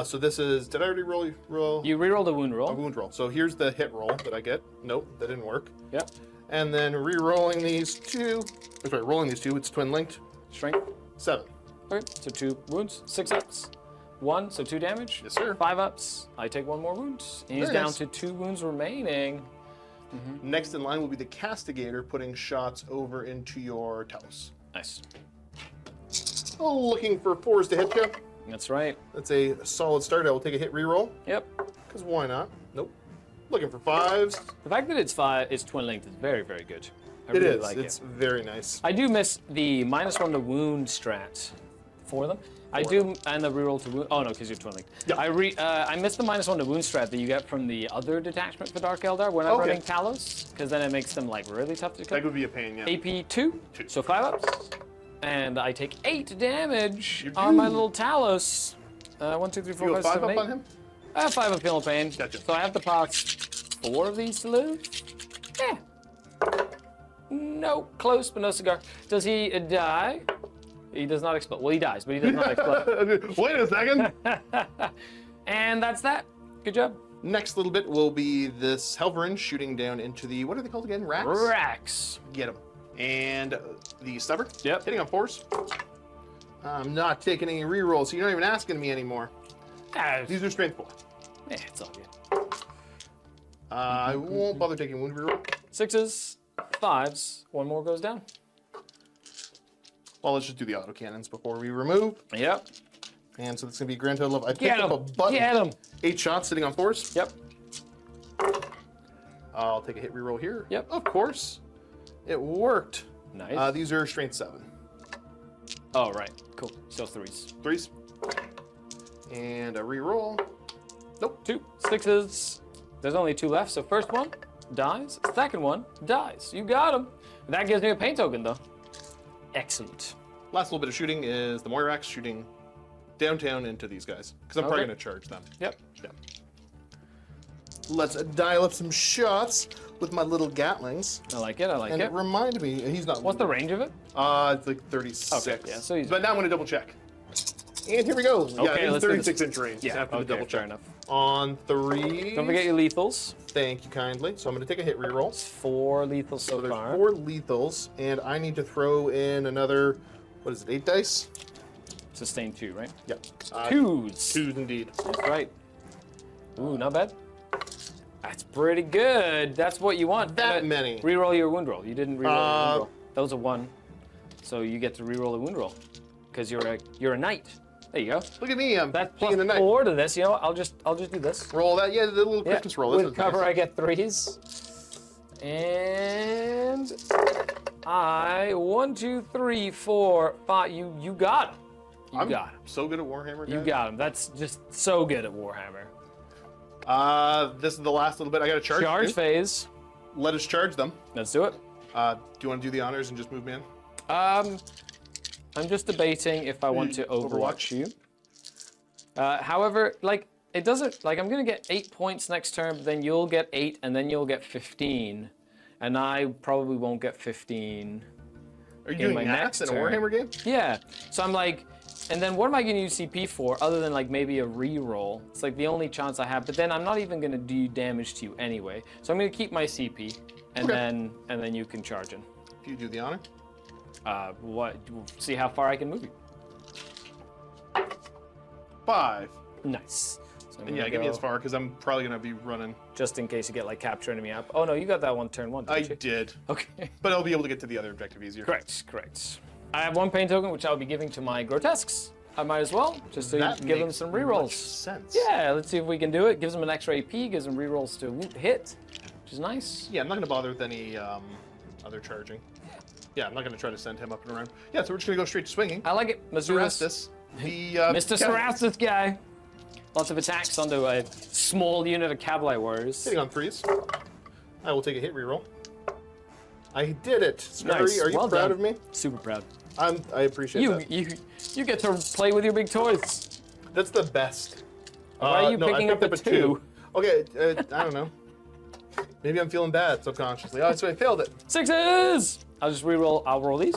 So this is, did I already roll? You rerolled a wound A roll. wound roll. So here's the hit roll that I get. Nope, that didn't work. Yep. And then re-rolling these 2. Sorry, rolling these 2. It's twin linked. Strength. 7. Okay. So 2 wounds. 6 ups. 1. So 2 damage. Yes, sir. 5 ups. I take 1 more wound. And he's Very down nice. to 2 wounds remaining. Next in line will be the Castigator, putting shots over into your Talos. Nice. Looking for 4s to hit you. That's right. That's a solid start. I will take a hit reroll. Yep. Because why not? Nope. Looking for 5s. The fact that it's twin linked is very, very good. I It really is. like It's it. very nice. I do miss the -1 to wound strat for them. I do, and the reroll to wound. Oh no, because you're twin linked. Yeah. I miss the -1 to wound strat that you get from the other detachment for Dark Eldar when I'm Okay. running Talos, because then it makes them like really tough to kill. That could be a pain, yeah. AP 2, so 5 ups, and I take 8 damage You on my do. little Talos. 1, 2, 3, 4, You go 5, 5 7, up 8. on him? 5 up feeling pain. Gotcha. So I have to pass 4 of these to lose. Yeah. No, close, but no cigar. Does he die? He does not explode. Well, he dies, but he does not explode. Wait a second. And that's that. Good job. Next little bit will be this Helverin shooting down into the, what are they called again? Racks? Rax. Get him. And the Stubber. Yep. Hitting on 4s. I'm not taking any rerolls, so you're not even asking me anymore. These are strength 4. It's all good. I won't bother taking wound reroll. 6s, 5s, 1 more goes down. Well, let's just do the autocannons before we remove. Yep. And so it's going to be a grand total of, I Get picked up a him. button. Get him. 8 shots sitting on 4s. Yep. I'll take a hit reroll here. Yep. Of course. It worked. Nice. These are strength 7. Oh, right. Cool. Still 3s. 3s. And a reroll. Nope. 2, 6s. There's only 2 left, so first one dies. Second one dies. You got him. That gives me a pain token, though. Excellent. Last little bit of shooting is the Moirax shooting downtown into these guys. Because I'm probably Okay. going to charge them. Yep. Yeah. Let's dial up some shots with my little Gatlings. I like it. I like And it. it reminded me, he's not. What's the range of it? It's like 36. Okay, yeah, so he's- But now I'm going to double check. And here we go. Yeah, Okay, it's let's do this. 36 inch range. Yeah, after okay, the double fair check. enough. On 3. Don't forget your lethals. Thank you kindly. So I'm going to take a hit reroll. It's 4 lethals so There's far. 4 lethals, and I need to throw in another, what is it, 8 dice? Sustain 2, right? Yeah. 2s. 2s indeed. That's right. Ooh, not bad. That's pretty good. That's what you want. That many. Reroll your wound roll. You didn't reroll your wound roll. That was a 1. So you get to reroll a wound roll. Because you're a knight. There you go. Look at me, I'm That's being the plus knight. 4 to this. You know what? I'll just do this. Roll that, yeah, the little Yeah, Christmas roll. This with is cover, nice. I get 3s. And 1, 2, 3, 4, 5. You got him. You I'm got him. so good at Warhammer, guys. You got him. That's just so good at Warhammer. This is the last little bit. I got to charge. Charge you. phase. Let us charge them. Let's do it. Do you want to do the honors and just move me in? I'm just debating if I want to Overwatch? overwatch you. However, like, it doesn't, like, I'm gonna get 8 points next turn, but then you'll get 8, and then you'll get 15. And I probably won't get 15. Are you In my doing next maths in a turn. Warhammer game? Yeah, so I'm like, and then what am I gonna use CP for, other than like maybe a reroll? It's like the only chance I have, but then I'm not even gonna do damage to you anyway. So I'm gonna keep my CP, and Okay. then you can charge in. If you do the honor. See how far I can move you. 5. Nice. So I'm And yeah, gonna get me go- as far because I'm probably gonna be running. just in case you get like capture enemy up. Oh no, you got that one turn 1, I didn't you? did, Okay. but I'll be able to get to the other objective easier. Correct. I have 1 pain token, which I'll be giving to my grotesques. I might as well, just to That give them makes some much rerolls. sense. Yeah, let's see if we can do it. Gives them an extra AP, gives them rerolls to hit, which is nice. Yeah, I'm not gonna bother with any other charging. Yeah, I'm not gonna try to send him up and around. Yeah, so we're just gonna go straight to swinging. I like it. Let's do this. Cerastus, the Mr. Cerastus guy. Lots of attacks onto a small unit of cavalry warriors. Hitting on 3s. I will take a hit reroll. I did it. Scary, Nice. are you Well proud done. of me? Super proud. I appreciate that. You get to play with your big toys. That's the best. Why are you no, I picking up picked a 2? Okay, I don't know. Maybe I'm feeling bad subconsciously. Oh, so I failed it. 6s! I'll just reroll. I'll roll these.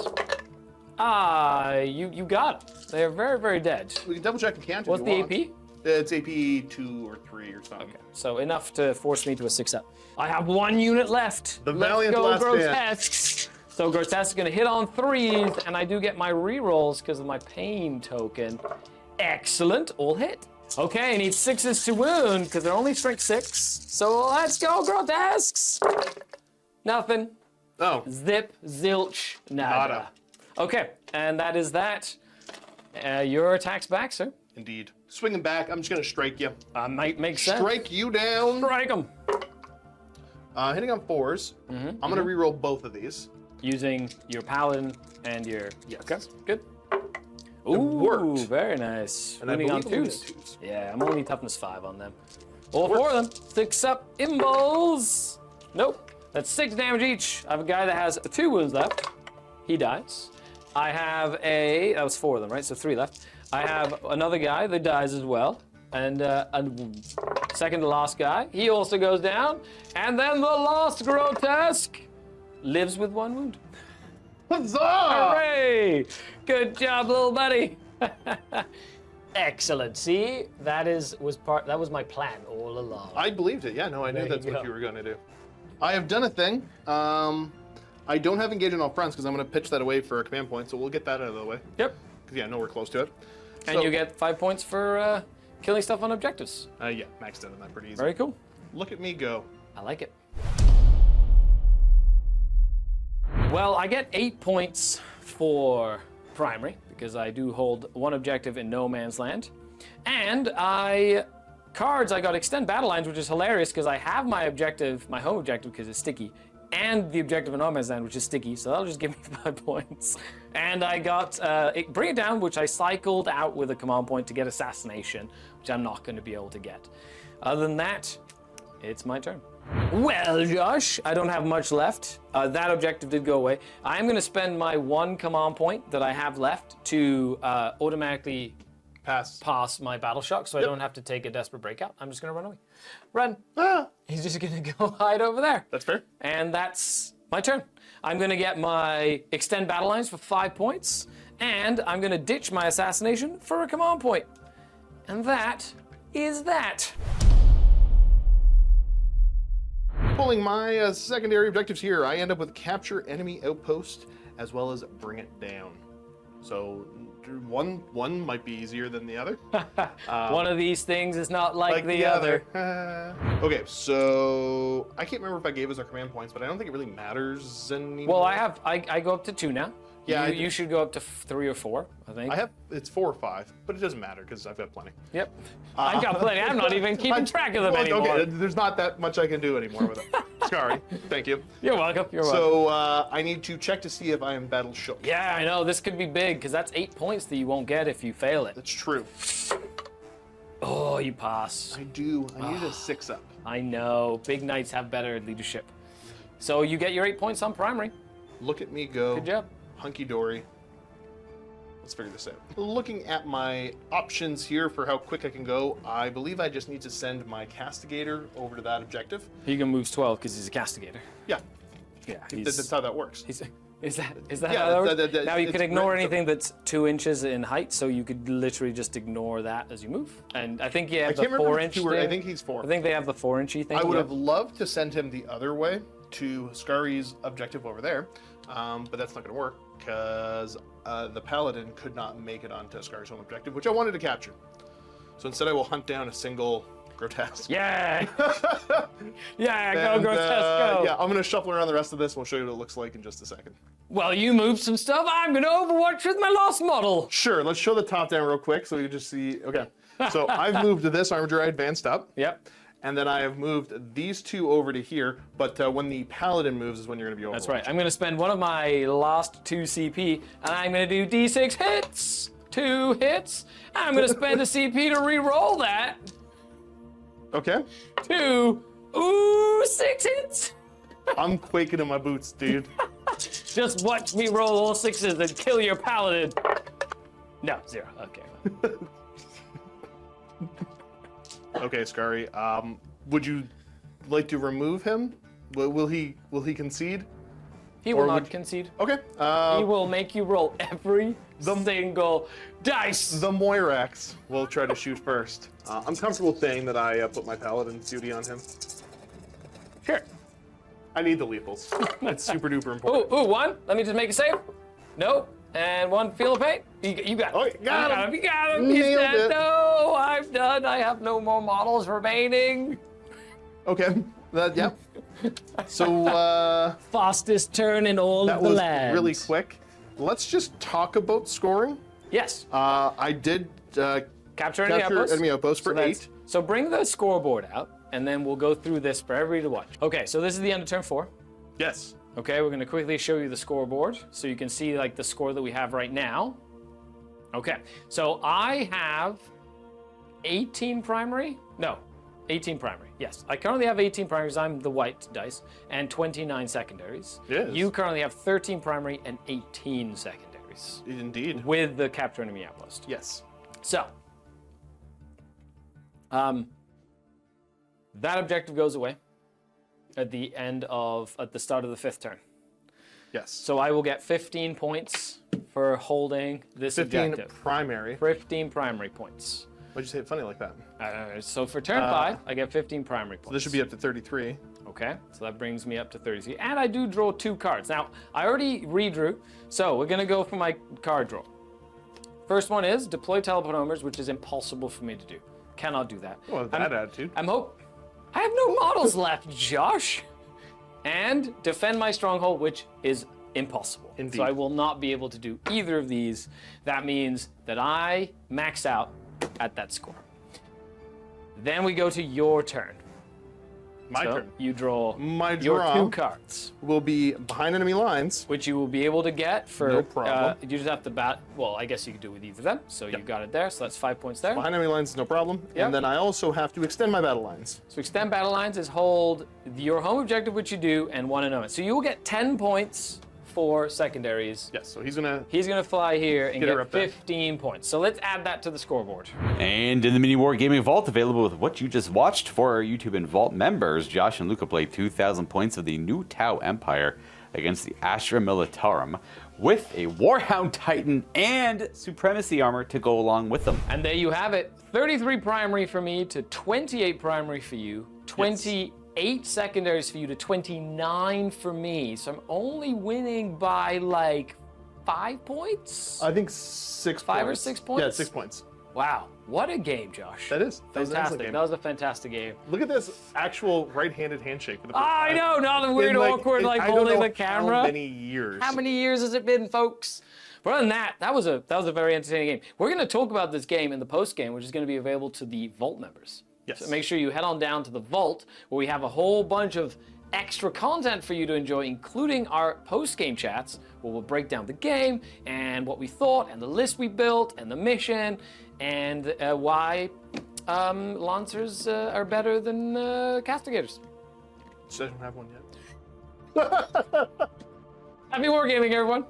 You got them. They are very, very dead. We can double check the count. What's if the you want. AP? It's AP 2 or 3 or something. Okay, so enough to force me to a 6-up. I have 1 unit left. The Let's valiant go, last stand. grotesques. So grotesque is gonna hit on 3s, and I do get my rerolls because of my pain token. Excellent, all hit. Okay, I need 6s to wound because they're only strength 6. So let's go, grotesques. Nothing. Oh, Zip, zilch, nada. Nada. Okay, and that is that. Your attack's back, sir. Indeed. Swinging back, I'm just going to strike you. Might make sense. Strike you down. Strike him. Hitting on 4s. I'm going to reroll both of these. Using your paladin and your... Yes. Okay, good. It Ooh, worked. very nice. And I Winning on believe I'm 2s. Yeah, I'm only toughness 5 on them. All 4 of them. 6 up imballs. Nope. That's 6 damage each. I have a guy that has 2 wounds left. He dies. I have a... That was 4 of them, right? So 3 left. I have another guy that dies as well. And second to last guy, he also goes down. And then the last grotesque lives with 1 wound. Huzzah! Hooray! Good job, little buddy. Excellent. See, that was my plan all along. I believed it. Yeah, no, I knew There that's you what go. you were going to do. I have done a thing. I don't have engage in all fronts because I'm going to pitch that away for a command point, so we'll get that out of the way. Yep. Because, yeah, no, we're close to it. And you get 5 points for killing stuff on objectives. Yeah, maxed out on that pretty easy. Very cool. Look at me go. I like it. Well, I get 8 points for primary because I do hold 1 objective in no man's land. And I got extend battle lines, which is hilarious because I have my objective, my home objective because it's sticky, and the objective in no man's land, which is sticky, so that'll just give me 5 points. And I got Bring It Down, which I cycled out with a command point to get Assassination, which I'm not going to be able to get. Other than that, it's my turn. Well, Josh, I don't have much left. That objective did go away. I'm going to spend my 1 command point that I have left to automatically pass my battle shock, so I don't have to take a desperate breakout. I'm just going to run away. Run. Ah, He's just going to go hide over there. that's fair. And that's my turn. I'm going to get my extend battle lines for 5 points, and I'm going to ditch my assassination for a command point. And that is that. Pulling my secondary objectives here, I end up with capture enemy outpost as well as bring it down. So one might be easier than the other. One of these things is not like the other. Okay, so I can't remember if I gave us our command points, but I don't think it really matters anymore. Well, I go up to 2 now. Yeah, you should go up to 3 or 4, I think. It's 4 or 5, but it doesn't matter because I've got plenty. Yep. I've got plenty. I'm not even keeping track of them anymore. Okay, there's not that much I can do anymore with it. Sorry, thank you. You're welcome. You're welcome. So I need to check to see if I am battle shook. Yeah, I know. This could be big because that's 8 points that you won't get if you fail it. That's true. Oh, you pass. I do. I need a 6 up. I know. Big knights have better leadership. So you get your 8 points on primary. Look at me go. Good job. Hunky dory. Let's figure this out. Looking at my options here for how quick I can go, I believe I just need to send my castigator over to that objective. He can move 12 because he's a castigator. Yeah, Yeah, that's how that works. Is that Yeah, how that works? Now you it's can ignore great. anything that's 2 inches in height, so you could literally just ignore that as you move. And I think you have I the can't remember 4-inch if 2 or, thing. I think he's 4. I think they have the 4-inchy thing. I would yeah. have loved to send him the other way to Scari's objective over there, but that's not going to work because the paladin could not make it onto Scari's home objective, which I wanted to capture. So instead I will hunt down a single grotesque. Yeah! Yeah, go And, grotesque, go! Yeah, I'm going to shuffle around the rest of this. We'll show you what it looks like in just a second. Well, you moved some stuff. I'm going to Overwatch with my last model. Sure, let's show the top down real quick so we can just see. Okay, so I've moved this armature I advanced up. Yep. And then I have moved these 2 over to here, but when the paladin moves is when you're going to be over. That's right. I'm going to spend one of my last 2 CP, and I'm going to do D6 hits. 2 hits. I'm going to spend a CP to re-roll that. Okay. 2. Ooh, 6 hits. I'm quaking in my boots, dude. Just watch me roll all 6s and kill your paladin. No, 0. Okay. Okay, Scary. Would you like to remove him? Will he concede? He will Or not would- concede. Okay. He will make you roll every single dice. The Moirax will try to shoot first. I'm comfortable saying that I put my paladin's duty on him. Sure. I need the lethals. That's super duper important. Ooh, 1. Let me just make a save. No. And 1 feel of pain. You got it. Oh, got him. You got him. He's Nailed dead. it. No, I'm done. I have no more models remaining. Okay. Yeah. So Fastest turn in all that of the was land. really quick. Let's just talk about scoring. Yes. I did Capture enemy outpost for 8. So bring the scoreboard out, and then we'll go through this for everybody to watch. Okay, so this is the end of turn 4. Yes. Okay, we're gonna quickly show you the scoreboard so you can see like the score that we have right now. Okay, so I have 18 primary. No, 18 primary. Yes, I currently have 18 primaries. I'm the white dice, and 29 secondaries. Yes. You currently have 13 primary and 18 secondaries. Indeed. With the capture enemy outpost. Yes. So, that objective goes away at the start of the 5th turn. Yes. So I will get 15 points for holding this 15 objective. primary. 15 primary points. Why'd you say it funny like that? So for turn 5, I get 15 primary points. So this should be up to 33. Okay, so that brings me up to 33. And I do draw 2 cards. Now, I already redrew, so we're gonna go for my card draw. First one is deploy teleport homers, which is impossible for me to do. Cannot do that. Well, that attitude. I have no models left, Josh. And defend my stronghold, which is impossible. Indeed. So I will not be able to do either of these. That means that I max out at that score. Then we go to your turn. My So turn. you draw My your draw 2 cards, will be behind enemy lines. which you will be able to get for. No problem. You just have to well, I guess you could do it with either of them. So you got it there. So that's 5 points there. Behind enemy lines is no problem. Yep. And then I also have to extend my battle lines. So extend battle lines is hold your home objective, which you do, and 1 annulment. So you will get 10 points for secondaries. Yes, so he's gonna He's gonna fly here and Get her get up there. 15 points. So let's add that to the scoreboard. And in the MiniWarGaming Vault, available with what you just watched for our YouTube and Vault members, Josh and Luca played 2,000 points of the New Tau Empire against the Astra Militarum with a Warhound Titan and Supremacy armor to go along with them. And there you have it. 33 primary for me to 28 primary for you. 28 secondaries for you to 29 for me. So I'm only winning by like 5 points? I think 6 5 or points. 6 points? Yeah, 6 points. Wow, what a game, Josh. That is. That was an excellent fantastic. game. That was a fantastic game. Look at this actual right-handed handshake for the first I time. know, not the weird In, awkward I don't holding know the camera. How many years? How many years has it been, folks? But other than that, that was a very entertaining game. We're going to talk about this game in the post game, which is going to be available to the Vault members. Yes. So make sure you head on down to the Vault, where we have a whole bunch of extra content for you to enjoy, including our post game chats, where we'll break down the game and what we thought, and the list we built, and the mission, and why Lancers are better than Castigators. Just don't have one yet. Happy wargaming, everyone.